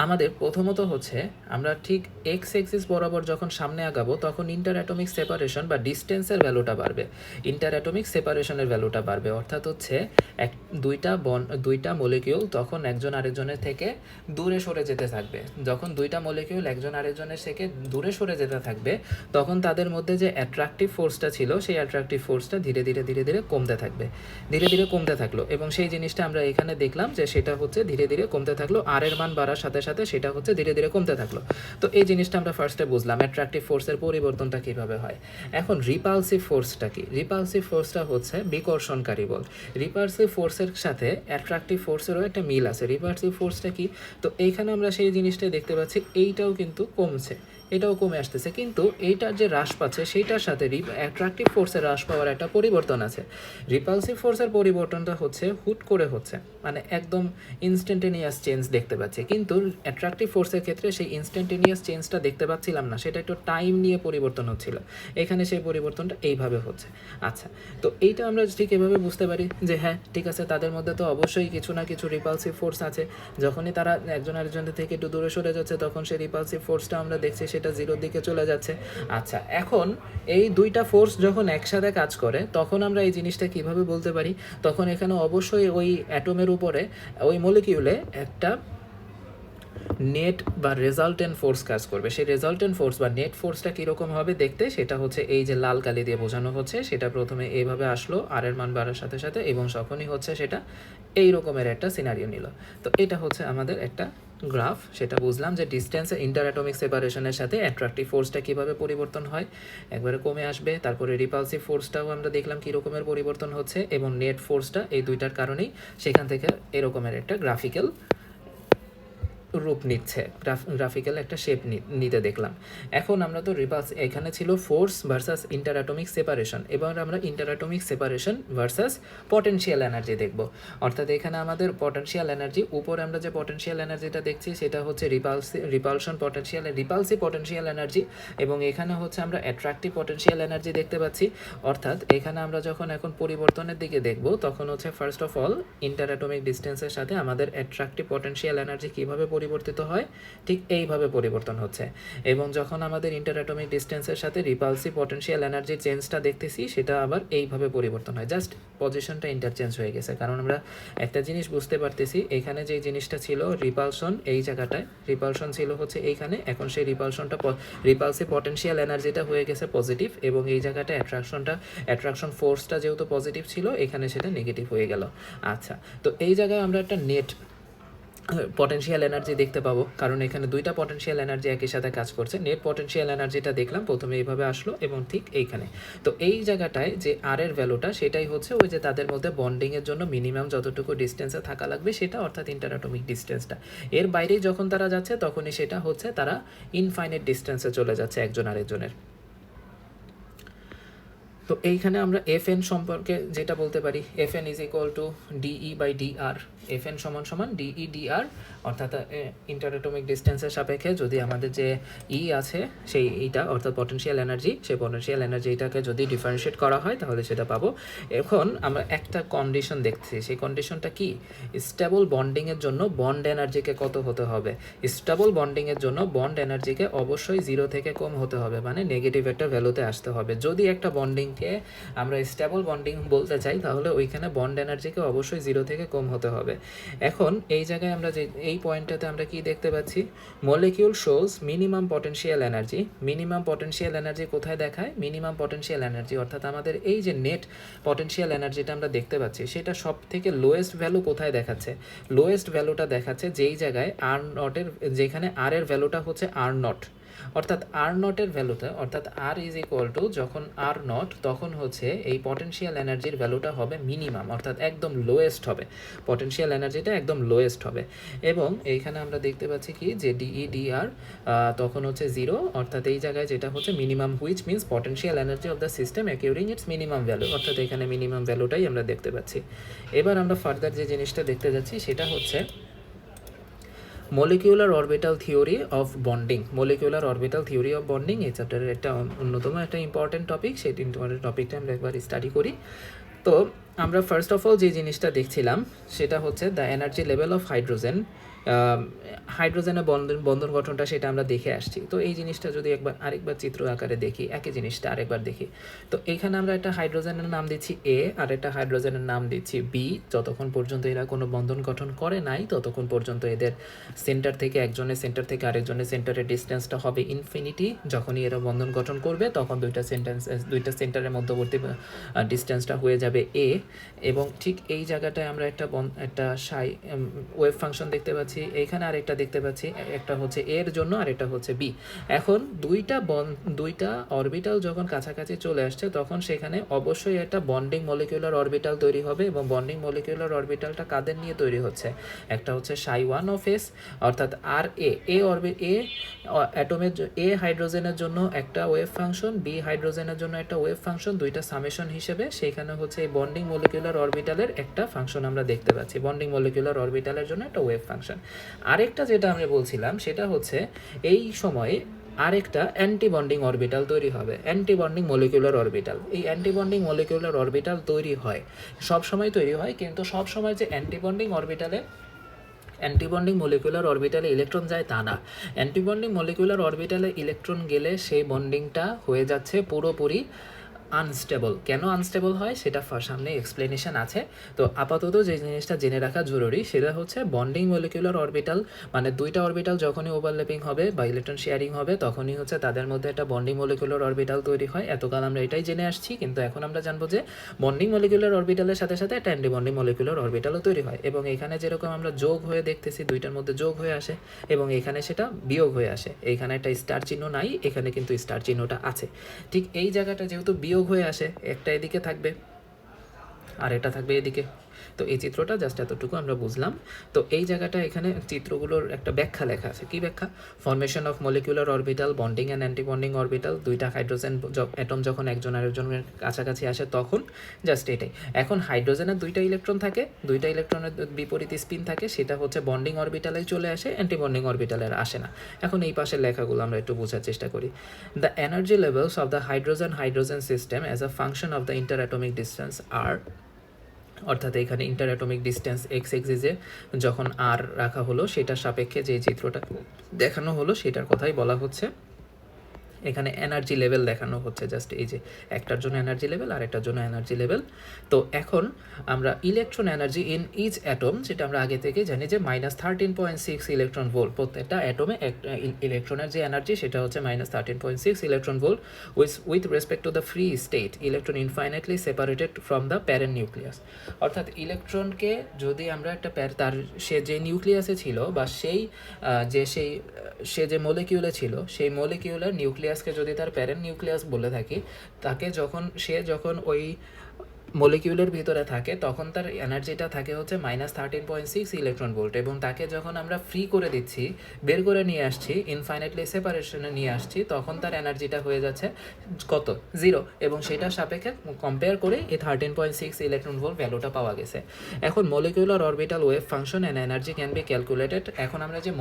আমাদের প্রথমত হচ্ছে আমরা ঠিক এক্স এক্সিস বরাবর যখন সামনে আগাবো তখন ইন্টার অ্যাটমিক সেপারেশন বা ডিস্টেন্সের ভ্যালুটা বাড়বে, ইন্টার অ্যাটমিক সেপারেশনের ভ্যালুটা বাড়বে। অর্থাৎ হচ্ছে দুইটা মলিকিউল তখন একজন আরেকজনের থেকে দূরে সরে যেতে থাকবে। যখন দুইটা মলিকিউল একজন আরেকজনের থেকে দূরে সরে যেতে থাকবে তখন তাদের মধ্যে যে অ্যাট্রাকটিভ ফোর্সটা ছিল সেই অ্যাট্রাকটিভ ফোর্সটা ধীরে ধীরে কমতে থাকবে, ধীরে ধীরে কমতে থাকলো। এবং সেই জিনিসটা আমরা এখানে দেখলাম যে সেটা হচ্ছে ধীরে ধীরে কমতে থাকলো, আর এর মান বাড়ার সাথে সাথে সেটা হচ্ছে ধীরে ধীরে কমতে থাকলো। তো এই জিনিসটা আমরা ফার্স্টে বুঝলাম অ্যাট্রাকটিভ ফোর্সের পরিবর্তনটা কীভাবে হয়। এখন রিপালসিভ ফোর্সটা কি, রিপালসিভ ফোর্সটা হচ্ছে বিকর্ষণকারী বল। রিপালসিভ ফোর্সের সাথে অ্যাট্রাকটিভ ফোর্সেরও একটা মিল আছে। রিপালসিভ ফোর্সটা কি, তো এইখানে আমরা সেই জিনিসটাই দেখতে পাচ্ছি, এইটাও কিন্তু কমছে, এটাও কমে আসতেছে, কিন্তু এইটার যে হ্রাস পাচ্ছে সেইটার সাথে অ্যাট্রাকটিভ ফোর্সের হ্রাস পাওয়ার একটা পরিবর্তন আছে। রিপালসিভ ফোর্সের পরিবর্তনটা হচ্ছে হুট করে হচ্ছে, মানে একদম ইনস্ট্যান্টেনিয়াস চেঞ্জ দেখতে পাচ্ছি, কিন্তু অ্যাট্রাকটিভ ফোর্সের ক্ষেত্রে সেই ইনস্ট্যান্টেনিয়াস চেঞ্জটা দেখতে পাচ্ছিলাম না, সেটা একটু টাইম নিয়ে পরিবর্তন হচ্ছিল। এখানে সেই পরিবর্তনটা এইভাবে হচ্ছে। আচ্ছা, তো এইটা আমরা ঠিক এভাবে বুঝতে পারি যে হ্যাঁ ঠিক আছে, তাদের মধ্যে তো অবশ্যই কিছু না কিছু রিপালসিভ ফোর্স আছে। যখনই তারা একজন আরেকজনের থেকে একটু দূরে সরে যাচ্ছে তখন সেই রিপালসিভ ফোর্সটা আমরা দেখছি সেটা জিরোর দিকে চলে যাচ্ছে। আচ্ছা, এখন এই দুইটা ফোর্স যখন একসাথে কাজ করে তখন আমরা এই জিনিসটা কিভাবে বলতে পারি, তখন এখানে অবশ্যই ওই অ্যাটমের উপরে, ওই মলিকিউলে একটা নেট বা রেজাল্টেন্ট ফোর্স কাজ করবে। সেই রেজাল্টেন্ট ফোর্স বা নেট ফোর্সটা কীরকম হবে দেখতে, সেটা হচ্ছে এই যে লাল কালি দিয়ে বোঝানো হচ্ছে, সেটা প্রথমে এইভাবে আসলো আর এর মান বাড়ার সাথে সাথে, এবং যখনই হচ্ছে সেটা এই রকমের একটা সিনারিও নিল। তো এটা হচ্ছে আমাদের একটা গ্রাফ, সেটা বুঝলাম যে ডিস্টেন্সে ইন্টার অ্যাটমিক সেপারেশনের সাথে অ্যাট্রাকটিভ ফোর্সটা কীভাবে পরিবর্তন হয়, একবারে কমে আসবে। তারপরে রিপালসিভ ফোর্সটাও আমরা দেখলাম কী রকমের পরিবর্তন হচ্ছে, এবং নেট ফোর্সটা, এই দুইটার কারণেই সেখান থেকে এরকমের একটা গ্রাফিক্যাল রূপ নিচ্ছে, গ্রাফিক্যাল একটা শেপ নিতে দেখলাম। এখন আমরা তো এখানে ছিল force versus inter atomic separation, এবার আমরা inter atomic separation versus potential energy দেখব। অর্থাৎ এখানে আমাদের পটেনশিয়াল এনার্জি, উপরে আমরা যে পটেনশিয়াল এনার্জিটা দেখছি সেটা হচ্ছে রিপালসিভ পটেনশিয়াল এনার্জি, এবং এখানে হচ্ছে আমরা অ্যাট্রাকটিভ পটেনশিয়াল এনার্জি দেখতে পাচ্ছি। অর্থাৎ এখানে আমরা যখন এখন পরিবর্তনের দিকে দেখব তখন হচ্ছে first of all inter atomic ডিস্টেন্সের সাথে আমাদের অ্যাট্রাকটিভ পটেনশিয়াল এনার্জি কীভাবে পরিবর্তিত হয়, ঠিক এইভাবে পরিবর্তন হচ্ছে। এবং যখন আমাদের ইন্টার অ্যাটমিক ডিস্টেন্সের সাথে রিপালসিভ পটেনশিয়াল এনার্জির চেঞ্জটা দেখতেছি সেটা আবার এইভাবে পরিবর্তন হয়, জাস্ট পজিশনটা ইন্টারচেঞ্জ হয়ে গেছে। কারণ আমরা একটা জিনিস বুঝতে পারতেছি, এখানে যে জিনিসটা ছিল রিপালশন, এই জায়গাটায় রিপালশন ছিল হচ্ছে এইখানে, এখন সেই রিপালসিভ পটেনশিয়াল এনার্জিটা হয়ে গেছে পজিটিভ, এবং এই জায়গাটা অ্যাট্রাকশন ফোর্সটা যেহেতু পজিটিভ ছিল এখানে সেটা নেগেটিভ হয়ে গেল। আচ্ছা, তো এই জায়গায় আমরা একটা নেট পটেনশিয়াল এনার্জি দেখতে পাবো, কারণ এখানে দুইটা পটেনশিয়াল এনার্জি একই সাথে কাজ করছে। নেট পটেনশিয়াল এনার্জিটা দেখলাম প্রথমে এইভাবে আসলো এবং ঠিক এইখানে। তো এই জায়গাটায় যে আর এর ভ্যালুটা সেটাই হচ্ছে ওই যে তাদের মধ্যে বন্ডিংয়ের জন্য মিনিমাম যতটুকু ডিস্টেন্সে থাকা লাগবে সেটা, অর্থাৎ ইন্টার অ্যাটমিক ডিস্টেন্সটা। এর বাইরেই যখন তারা যাচ্ছে তখনই সেটা হচ্ছে তারা ইনফাইনাইট ডিস্টেন্সে চলে যাচ্ছে একজন আরেকজনের। তো এইখানে আমরা এফ এন সম্পর্কে যেটা বলতে পারি, F N is equal to D E by D R. FN সমান সমান DE/dr, অর্থাৎ ইন্টারঅ্যাটমিক ডিস্টেন্সের সাপেক্ষে যদি আমাদের যে আছে সেই এইটা অর্থাৎ পটেনশিয়াল এনার্জি, সেই পটেনশিয়াল এনার্জিটাকে যদি ডিফারেন্সিয়েট করা হয় তাহলে সেটা পাবো। এখন আমরা একটা কন্ডিশন দেখছি, সেই কন্ডিশনটা কি? স্টেবল বন্ডিংয়ের জন্য বন্ড এনার্জিকে কত হতে হবে? স্টেবল বন্ডিংয়ের জন্য বন্ড এনার্জিকে অবশ্যই 0 থেকে কম হতে হবে, মানে নেগেটিভ একটা ভ্যালুতে আসতে হবে। যদি একটা বন্ডিংকে আমরা স্টেবল বন্ডিং বলতে চাই তাহলে ওইখানে বন্ড এনার্জিকে অবশ্যই 0 থেকে কম হতে হবে। এখন এই জায়গায় আমরা যে এই পয়েন্টটাতে আমরা কি দেখতে পাচ্ছি? Molecule shows minimum potential energy. Minimum potential energy কোথায় দেখায়? মিনিমাম পটেনশিয়াল এনার্জি অর্থাৎ আমাদের এই যে নেট পটেনশিয়াল এনার্জিটা আমরা দেখতে পাচ্ছি সেটা সব থেকে লোয়েস্ট ভ্যালু কোথায় দেখাচ্ছে? লোয়েস্ট ভ্যালুটা দেখাচ্ছে যেই জায়গায় আর নটের, যেখানে আর এর ভ্যালুটা হচ্ছে আর নট, অর্থাৎ আর নটের ভ্যালুতে, অর্থাৎ আর ইজ ইকুয়াল টু যখন আর নট তখন হচ্ছে এই পটেনশিয়াল এনার্জির ভ্যালুটা হবে মিনিমাম, অর্থাৎ একদম লোয়েস্ট হবে, পটেনশিয়াল এনার্জিটা একদম লোয়েস্ট হবে। এবং এইখানে আমরা দেখতে পাচ্ছি কি যে DE/dr তখন হচ্ছে 0, অর্থাৎ এই জায়গায় যেটা হচ্ছে minimum, which means potential energy of the system acquiring its minimum value, অর্থাৎ এখানে মিনিমাম ভ্যালুটাই আমরা দেখতে পাচ্ছি। এবার আমরা ফার্দার যে জিনিসটা দেখতে যাচ্ছি সেটা হচ্ছে molecular orbital theory of bonding. Molecular orbital theory of bonding এই চ্যাপ্টারের একটা অন্যতম একটা ইম্পর্টেন্ট টপিক, সেই ইম্পর্টেন্ট টপিকটা আমরা একবার স্টাডি করি। তো আমরা ফার্স্ট অফ অল যে জিনিসটা দেখছিলাম সেটা হচ্ছে the energy level of hydrogen. হাইড্রোজেনের বন্ধন গঠনটা সেটা আমরা দেখে আসছি। তো এই জিনিসটা যদি আরেকবার চিত্র আকারে দেখি, একই জিনিসটা আরেকবার দেখি, তো এইখানে আমরা একটা হাইড্রোজেনের নাম দিচ্ছি A আর একটা হাইড্রোজেনের নাম দিচ্ছি B। যতক্ষণ পর্যন্ত এরা কোনো বন্ধন গঠন করে নাই ততক্ষণ পর্যন্ত এদের সেন্টার থেকে একজনের সেন্টার থেকে আরেকজনের সেন্টারের ডিস্টেন্সটা হবে ইনফিনিটি। যখনই এরা বন্ধন গঠন করবে তখন দুইটা সেন্টারের মধ্যবর্তী ডিস্টেন্সটা হয়ে যাবে A। এবং ঠিক এই জায়গাটায় আমরা একটা ওয়েভ ফাংশন দেখতে পাচ্ছি, এইখানে আরেকটা দেখতে পাচ্ছি, একটা হচ্ছে এর জন্য আর একটা হচ্ছে বি। এখন দুইটা অরবিটাল যখন কাছাকাছি চলে আসছে তখন সেখানে অবশ্যই একটা বন্ডিং মলিকিউলার অরবিটাল তৈরি হবে, এবং বন্ডিং মলিকিউলার অরবিটালটা কাদের নিয়ে তৈরি হচ্ছে? একটা হচ্ছে ψ1 অর্থাৎ আর এ হাইড্রোজেনের জন্য একটা ওয়েভ ফাংশন, বি হাইড্রোজেনের জন্য একটা ওয়েভ ফাংশন, দুইটা সামেশন হিসেবে সেইখানে হচ্ছে এই বন্ডিং মলিকিউলার অরবিটালের একটা ফাংশন আমরা দেখতে পাচ্ছি, বন্ডিং মলিকিউলার অরবিটালের জন্য একটা ওয়েভ ফাংশন। আরেকটা যেটা আমরা বলছিলাম সেটা হচ্ছে এই সময়ে আরেকটা অ্যান্টি বন্ডিং অরবিটাল তৈরি হবে, অ্যান্টি বন্ডিং মলিকিউলার অরবিটাল। এই অ্যান্টি বন্ডিং মলিকিউলার অরবিটাল তৈরি হয়, সব সময় তৈরি হয়, কিন্তু সব সময় যে অ্যান্টি বন্ডিং মলিকিউলার অরবিটালে ইলেকট্রন যায় তা না। অ্যান্টি বন্ডিং মলিকিউলার অরবিটালে ইলেকট্রন গেলে সেই বন্ডিংটা হয়ে যাচ্ছে পুরোপুরি আনস্টেবল। কেন আনস্টেবল হয় সেটা সামনে এক্সপ্লেনেশন আছে। তো আপাতত যে জিনিসটা জেনে রাখা জরুরি সেটা হচ্ছে বন্ডিং মলিকিউলার অরবিটাল মানে দুইটা অরবিটাল যখনই ওভারল্যাপিং হবে বা ইলেকট্রন শেয়ারিং হবে তখনই হচ্ছে তাদের মধ্যে একটা বন্ডিং মলিকিউলার অরবিটাল তৈরি হয়। এতকাল আমরা এটাই জেনে আসছি, কিন্তু এখন আমরা জানবো যে বন্ডিং মলিকিউলার অরবিটালের সাথে সাথে একটা অ্যান্টি বন্ডিং মলিকিউলার অরবিটালও তৈরি হয়, এবং এখানে যেরকম আমরা যোগ হয়ে দেখতেছি দুইটার মধ্যে যোগ হয়ে আসে এবং এখানে সেটা বিয়োগ হয়ে আসে। এইখানে একটা স্টার চিহ্ন নাই, এখানে কিন্তু স্টার চিহ্নটা আছে। ঠিক এই জায়গাটা যেহেতু বিয়োগ হয়ে আসে, একটা এদিকে থাকবে আর এটা থাকবে এদিকে। তো এই চিত্রটা জাস্ট এতটুকু আমরা বুঝলাম। তো এই জায়গাটা এখানে চিত্রগুলোর একটা ব্যাখ্যা লেখা আছে। কি ব্যাখ্যা? Formation of molecular orbital, bonding and anti bonding orbital, দুইটা হাইড্রোজেন অ্যাটম যখন একজন আরেকজনের কাছাকাছি আসে তখন, জাস্ট এটাই। এখন হাইড্রোজেনের দুইটা ইলেকট্রন থাকে, দুইটা ইলেকট্রনের বিপরীত স্পিন থাকে, সেটা হচ্ছে বন্ডিং অরবিটালেই চলে আসে, অ্যান্টি বন্ডিং অরবিটালে আসে না। এখন এই পাশের লেখাগুলো আমরা একটু বোঝার চেষ্টা করি। The energy levels of the hydrogen system as a function of the inter atomic distance R, অর্থাৎ এখানে ইন্টার অ্যাটমিক ডিস্টেন্স এক্স এক্সিসে যখন আর রাখা হলো সেটার সাপেক্ষে যে চিত্রটা দেখানো হলো সেটার কথাই বলা হচ্ছে। এখানে এনার্জি লেভেল দেখানো হচ্ছে, জাস্ট এই যে একটার জন্য এনার্জি লেভেল আর একটার জন্য এনার্জি লেভেল। তো এখন আমরা electron energy in each atom, যেটা আমরা আগে থেকে জানি যে -13.6 ইলেকট্রন ভোল্ট, প্রত্যেকটা অ্যাটমে ইলেকট্রনের যে এনার্জি সেটা হচ্ছে -13.6 electron volt with respect to the free state electron infinitely separated from the parent nucleus. অর্থাৎ ইলেকট্রনকে যদি আমরা একটা সে যে নিউক্লিয়াসে ছিল বা সে যে মলিকিউলে ছিল সেই মলিকিউলের নিউক্লিয়াসকে যদি তার প্যারেন্ট নিউক্লিয়াস বলে থাকি, তাকে যখন ওই মলিকিউলের ভিতরে থাকে তখন তার এনার্জিটা থাকে হচ্ছে -13.6 ইলেকট্রন ভোল্ট, এবং তাকে যখন আমরা ফ্রি করে দিচ্ছি, বের করে নিয়ে আসছি, ইনফাইনাইটলি সেপারেশনে নিয়ে আসছি, তখন তার এনার্জিটা হয়ে যাচ্ছে কত, 0, এবং সেটার সাপেক্ষে কম্পেয়ার করে এই 13.6 ইলেকট্রন ভোল্ট ভ্যালুটা পাওয়া গেছে। এখন molecular orbital wave function and energy can be calculated. এখন আমরা যে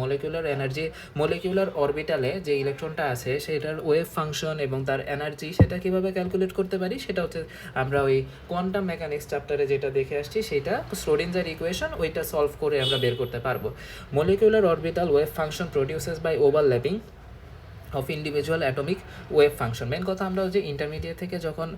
মলিকিউলার অরবিটালে যে ইলেকট্রনটা আছে সেটার ওয়েভ ফাংশন এবং তার এনার্জি সেটা কীভাবে ক্যালকুলেট করতে পারি, সেটা হচ্ছে আমরা ওই কোয়ান্টাম মেকানিক্স চ্যাপ্টারে যেটা দেখে আসছি সেটা শ্রোডিঞ্জার ইকুয়েশন, ওইটা সলভ করে আমরা বের করতে পারবো। Molecular orbital wave function produces by overlapping of individual atomic wave function. Main কথা আমরা যে ইন্টারমিডিয়েট থেকে যখন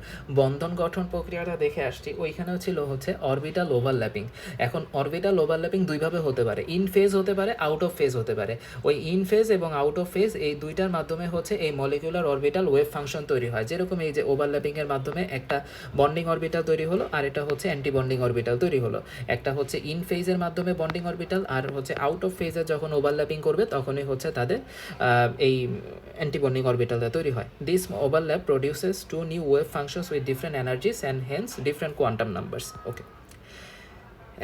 বন্ধন গঠন প্রক্রিয়াটা দেখে আসছি ওইখানেও ছিল হচ্ছে অরবিটাল ওভারল্যাপিং। এখন অরবিটাল ওভারল্যাপিং দুইভাবে হতে পারে, ইন ফেজ হতে পারে, আউট অফ ফেজ হতে পারে। ওই ইন ফেজ এবং আউট অফ ফেজ এই দুইটার মাধ্যমে হচ্ছে এই মলিকিউলার অরবিটাল ওয়েভ ফাংশন তৈরি হয়। যেরকম এই যে ওভারল্যাপিংয়ের মাধ্যমে একটা বন্ডিং অরবিটাল তৈরি হলো, আর এটা হচ্ছে অ্যান্টি বন্ডিং অরবিটাল তৈরি হলো। একটা হচ্ছে ইন ফেজের মাধ্যমে বন্ডিং অরবিটাল, আর হচ্ছে আউট অফ ফেজে যখন ওভারল্যাপিং করবে তখনই হচ্ছে তাদের এই anti-bonding orbital তৈরি হয়। This overlap produces two new wave functions with different energies and hence different quantum numbers. Okay.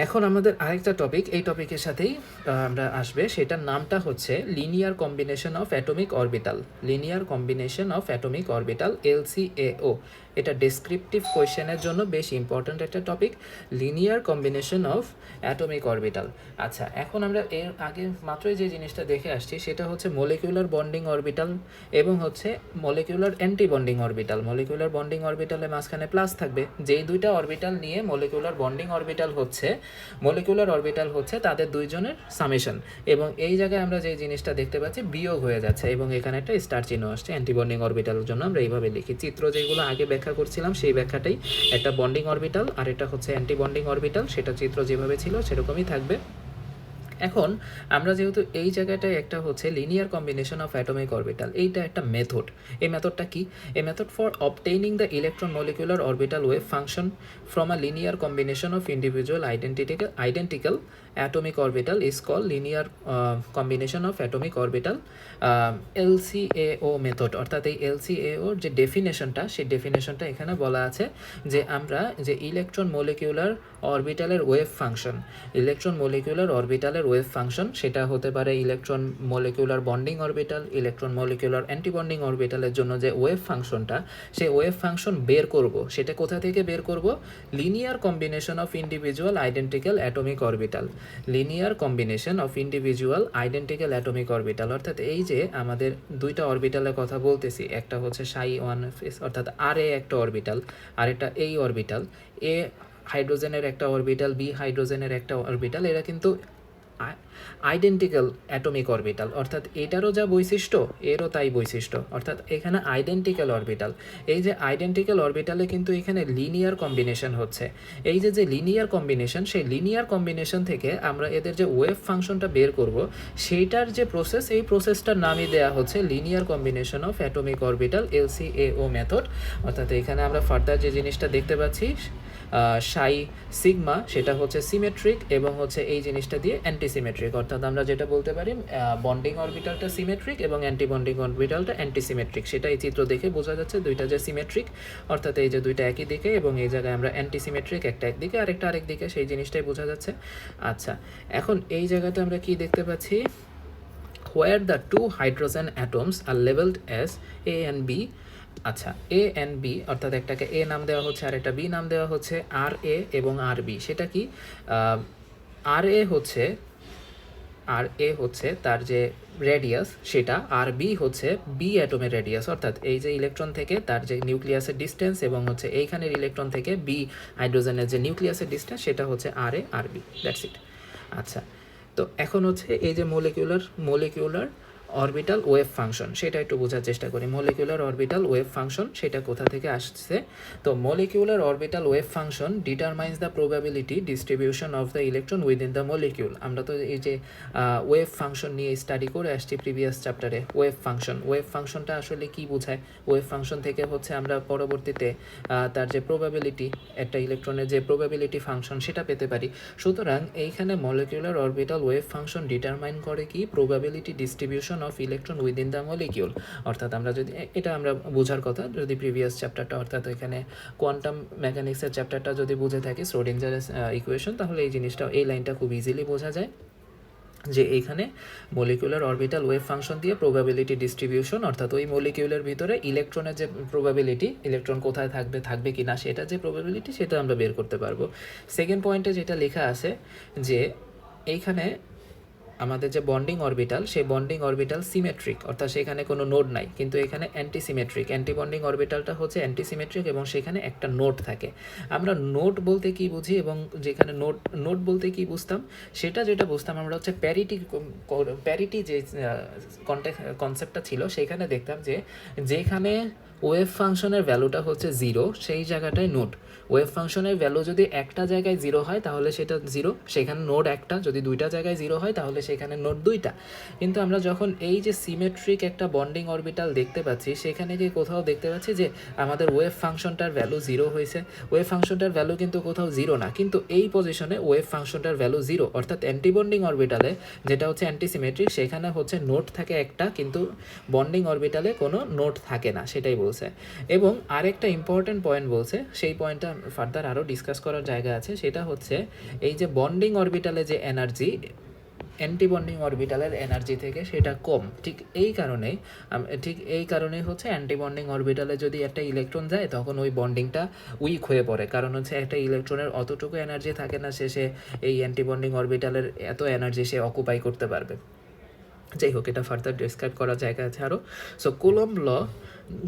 এখন আমাদের আরেকটা টপিক, এই টপিকের সাথেই আমরা আসবে, সেটার নামটা হচ্ছে linear combination of atomic orbital. Linear combination of atomic orbital, LCAO। এটা ডেসক্রিপটিভ কোয়েশ্চেনের জন্য বেশ ইম্পর্ট্যান্ট একটা topic, linear combination of atomic orbital. আচ্ছা, এখন আমরা এর আগে মাত্রই যে জিনিসটা দেখে আসছি সেটা হচ্ছে মলিকিউলার বন্ডিং অরবিটাল এবং হচ্ছে molecular anti bonding orbital. Molecular bonding অরবিটালের মাঝখানে প্লাস থাকবে। যেই দুইটা অরবিটাল নিয়ে মলিকিউলার বন্ডিং অরবিটাল হচ্ছে তাদের দুইজনের সামেশন, এবং এই জায়গায় আমরা যে জিনিসটা দেখতে পাচ্ছি বিয়োগ হয়ে যাচ্ছে, এবং এখানে একটা স্টার চিহ্ন আসছে। অ্যান্টি বন্ডিং অরবিটালের জন্য আমরা এইভাবে লিখি। চিত্র যেগুলো আগে ব্যাখ্যা করছিলাম সেই ব্যাখ্যাটাই, একটা বন্ডিং অরবিটাল আর এটা হচ্ছে অ্যান্টি বন্ডিং অরবিটাল, সেটা চিত্র যেভাবে ছিল সেরকমই থাকবে। এখন আমরা যেহেতু এই জায়গাটায় একটা হচ্ছে linear combination of atomic orbital, এইটা একটা মেথড। এই মেথডটা কি? এ method for obtaining the electron molecular orbital wave function from a linear combination of individual identical atomic orbital is call linear combination of atomic orbital, LCAO method. অর্থাৎ এই LCAOর যে ডেফিনেশনটা, সেই ডেফিনেশনটা এখানে বলা আছে যে আমরা যে ইলেকট্রন মলিকুলার অরবিটালের ওয়েভ ফাংশন, সেটা হতে পারে electron molecular bonding orbital, electron molecular anti bonding অরবিটালের জন্য যে ওয়েভ ফাংশনটা, সেই ওয়েভ ফাংশন বের করব, সেটা কোথা থেকে বের করব? Linear combination of individual identical atomic orbital. Linear combination of individual identical atomic orbital, অর্থাৎ এই যে আমাদের দুইটা অরবিটালের কথা বলতেছি, একটা হচ্ছে ψ1 অর্থাৎ RA একটা অরবিটাল, আর এটা এই অরবিটাল, এ হাইড্রোজেনের একটা অরবিটাল, বি হাইড্রোজেনের একটা অরবিটাল, এরা কিন্তু আইডেন্টিক্যাল অ্যাটমিক অরবিটাল, অর্থাৎ এটারও যা বৈশিষ্ট্য এরও তাই বৈশিষ্ট্য, অর্থাৎ এখানে আইডেন্টিক্যাল অরবিটাল। এই যে আইডেন্টিক্যাল অরবিটালে কিন্তু এখানে লিনিয়ার কম্বিনেশন হচ্ছে। এই যে লিনিয়ার কম্বিনেশন, সেই লিনিয়ার কম্বিনেশন থেকে আমরা এদের যে ওয়েভ ফাংশনটা বের করব, সেইটার যে প্রসেস, এই প্রসেসটার নামই দেওয়া হচ্ছে linear combination of atomic orbital, LCAO method. অর্থাৎ এখানে আমরা ফার্দার যে জিনিসটা দেখতে পাচ্ছি সাই সিগমা, সেটা হচ্ছে সিমেট্রিক, এবং হচ্ছে এই জিনিসটা দিয়ে অ্যান্টিসিমেট্রিক। অর্থাৎ আমরা যেটা বলতে পারি বন্ডিং অরবিটালটা সিমেট্রিক এবং অ্যান্টি বন্ডিং অরবিটালটা অ্যান্টিসিমেট্রিক। সেটা এই চিত্র দেখে বোঝা যাচ্ছে দুইটা যে সিমেট্রিক, অর্থাৎ এই যে দুইটা একই দিকে, এবং এই জায়গায় আমরা অ্যান্টিসিমেট্রিক, একটা একদিকে আরেকটা আরেক দিকে, সেই জিনিসটাই বোঝা যাচ্ছে। আচ্ছা, এখন এই জায়গাতে আমরা কি দেখতে পাচ্ছি? where the two hydrogen atoms are labeled as A and B। আচ্ছা, A and B, অর্থাৎ একটাকে A নাম দেওয়া হচ্ছে আর একটা B নাম দেওয়া হচ্ছে, RA এবং RB। সেটা কি? RA হচ্ছে তার যে রেডিয়াস সেটা, আর বি হচ্ছে বি অ্যাটমের রেডিয়াস, অর্থাৎ এই যে ইলেকট্রন থেকে তার যে নিউক্লিয়াসের ডিস্টেন্স, এবং হচ্ছে এইখানের ইলেকট্রন থেকে বি হাইড্রোজেনের যে নিউক্লিয়াসের ডিস্টেন্স, সেটা হচ্ছে RA RB, দ্যাটস ইট। আচ্ছা, তো এখন হচ্ছে এই যে মলিকিউলার অরবিটাল ওয়েভ ফাংশন, সেটা একটু বোঝার চেষ্টা করি। মলিকিউলার অরবিটাল ওয়েভ ফাংশন সেটা কোথা থেকে আসছে? তো molecular orbital wave function determines the probability distribution of the electron within the molecule. আমরা তো এই যে ওয়েভ ফাংশন নিয়ে স্টাডি করে আসছি প্রিভিয়াস চ্যাপ্টারে। ওয়েভ ফাংশনটা আসলে কি বোঝায়? ওয়েভ ফাংশন থেকে হচ্ছে আমরা পরবর্তীতে তার যে প্রবাবিলিটি, একটা ইলেকট্রনের যে প্রবাবিলিটি ফাংশন, সেটা পেতে পারি। সুতরাং এইখানে molecular orbital wave function determine করে কি? Probability distribution of electron within the molecule. অর্থাৎ আমরা যদি এটা আমরা বোঝার কথা যদি প্রিভিয়াস চ্যাপ্টারটা অর্থাৎ এখানে কোয়ান্টাম মেকানিক্সের চ্যাপ্টারটা যদি বুঝে থাকি শ্রোডিঞ্জারের ইকুয়েশন, তাহলে এই জিনিসটা এই লাইনটা খুব ইজিলি বোঝা যায় যে এইখানে মলিকিউলার অরবিটাল ওয়েভ ফাংশন দিয়ে প্রবাবিলিটি ডিস্ট্রিবিউশন, অর্থাৎ ওই মলিকিউলের ভিতরে ইলেকট্রনের যে প্রবাবিলিটি, ইলেকট্রন কোথায় থাকবে কি না সেটা যে প্রবাবিলিটি, সেটা আমরা বের করতে পারবো। সেকেন্ড পয়েন্টে যেটা লেখা আছে যে এইখানে আমাদের যে বন্ডিং অরবিটাল, সেই বন্ডিং অরবিটাল সিমেট্রিক, অর্থাৎ সেখানে কোনো নোড নাই, কিন্তু এখানে অ্যান্টিসিমেট্রিক। অ্যান্টি বন্ডিং অরবিটালটা হচ্ছে অ্যান্টিসিমেট্রিক এবং সেখানে একটা নোড থাকে। আমরা নোড বলতে কি বুঝি এবং যেখানে নোড বলতে কি বুঝতাম, সেটা যেটা বুঝতাম আমরা হচ্ছে প্যারিটি যে কনসেপ্টটা ছিল সেখানে দেখতাম যে যেখানে ওয়েভ ফাংশনের ভ্যালুটা হচ্ছে 0 সেই জায়গাটায় নোড। ওয়েভ ফাংশনের ভ্যালু যদি একটা জায়গায় 0 হয় তাহলে সেটা 0, সেখানে নোড একটা। যদি দুইটা জায়গায় 0 হয় তাহলে সেখানে নোড দুইটা। কিন্তু আমরা যখন এই যে সিমেট্রিক একটা বন্ডিং অরবিটাল দেখতে পাচ্ছি, সেখানে গিয়ে কোথাও দেখতে পাচ্ছি যে আমাদের ওয়েভ ফাংশনটার ভ্যালু 0 হয়েছে। ওয়েভ ফাংশনটার ভ্যালু কিন্তু কোথাও 0 না, কিন্তু এই পজিশনে ওয়েভ ফাংশনটার ভ্যালু 0, অর্থাৎ অ্যান্টিবন্ডিং অরবিটালে যেটা হচ্ছে অ্যান্টিসিমেট্রিক সেখানে হচ্ছে নোড থাকে একটা, কিন্তু বন্ডিং অরবিটালে কোনো নোড থাকে না, সেটাই বলছে। এবং আরেকটা ইম্পর্টেন্ট পয়েন্ট বলছে, সেই পয়েন্টটা ফার্দার আরও ডিসকাস করার জায়গা আছে, সেটা হচ্ছে এই যে বন্ডিং অরবিটালে যে এনার্জি অ্যান্টিবন্ডিং অরবিটালের এনার্জি থেকে সেটা কম। ঠিক এই কারণেই হচ্ছে অ্যান্টিবন্ডিং অরবিটালে যদি একটা ইলেকট্রন যায় তখন ওই বন্ডিংটা উইক হয়ে পড়ে, কারণ হচ্ছে একটা ইলেকট্রনের অতটুকু এনার্জি থাকে না সে এই অ্যান্টিবন্ডিং অরবিটালের এত এনার্জি সে অকুপাই করতে পারবে। যাই হোক, এটা ফার্দার ডিসক্রাইব করার জায়গা আছে আরও। So Coulomb law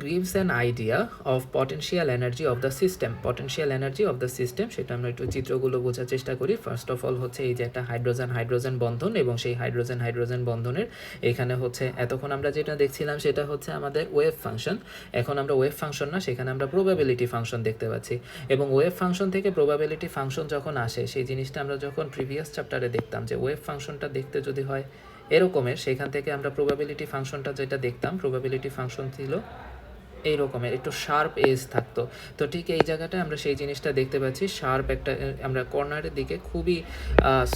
gives an idea of potential energy of the system, সেটা আমরা একটু চিত্রগুলো বোঝার চেষ্টা করি। ফার্স্ট অফ অল হচ্ছে এই যে একটা হাইড্রোজেন বন্ধন, এবং সেই হাইড্রোজেন বন্ধনের এখানে হচ্ছে এতক্ষণ আমরা যেটা দেখছিলাম সেটা হচ্ছে আমাদের ওয়েভ ফাংশন। এখন আমরা ওয়েভ ফাংশন না, সেখানে আমরা প্রবাবিলিটি ফাংশন দেখতে পাচ্ছি। এবং ওয়েভ ফাংশন থেকে প্রবাবিলিটি ফাংশন যখন আসে, সেই জিনিসটা আমরা যখন প্রিভিয়াস চ্যাপ্টারে দেখতাম যে ওয়েভ ফাংশনটা দেখতে যদি হয় এরকমের, সেখান থেকে আমরা প্রবাবিলিটি ফাংশনটা যেটা দেখতাম, প্রবাবিলিটি ফাংশন ছিল এই রকমের একটু শার্প এজ থাকতো। তো ঠিক এই জায়গাটায় আমরা সেই জিনিসটা দেখতে পাচ্ছি, শার্প একটা আমরা কর্নারের দিকে খুবই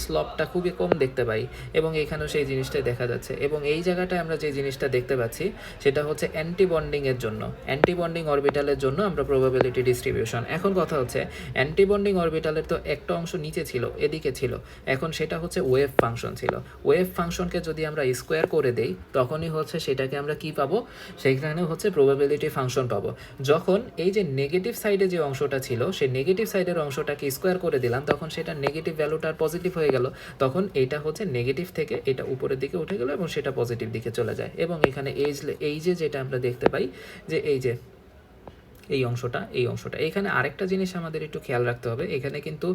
স্লপটা খুবই কম দেখতে পাই, এবং এখানেও সেই জিনিসটাই দেখা যাচ্ছে। এবং এই জায়গাটায় আমরা যে জিনিসটা দেখতে পাচ্ছি সেটা হচ্ছে অ্যান্টিবন্ডিংয়ের জন্য, অ্যান্টিবন্ডিং অরবিটালের জন্য আমরা প্রবাবিলিটি ডিস্ট্রিবিউশন। এখন কথা হচ্ছে অ্যান্টিবন্ডিং অরবিটালের তো একটা অংশ নিচে ছিল, এদিকে ছিল, এখন সেটা হচ্ছে ওয়েভ ফাংশন ছিল। ওয়েভ ফাংশনকে যদি আমরা স্কোয়ার করে দেই তখনই হচ্ছে সেটাকে আমরা কি পাবো, সেইখানে হচ্ছে প্রবাবিলিটি ফাংশন পাবো। যখন এই যে নেগেটিভ সাইডে যে অংশটা ছিল সেই নেগেটিভ সাইডের অংশটাকে স্কোয়ার করে দিলাম, তখন সেটা নেগেটিভ ভ্যালুটা পজিটিভ হয়ে গেল, তখন এটা হচ্ছে নেগেটিভ থেকে এটা উপরের দিকে উঠে গেল এবং সেটা পজিটিভ দিকে চলে যায়। এবং এখানে এই যে যেটা আমরা দেখতে পাই যে এই অংশটা এখানে আরেকটা জিনিস আমাদের একটু খেয়াল রাখতে হবে, এখানে কিন্তু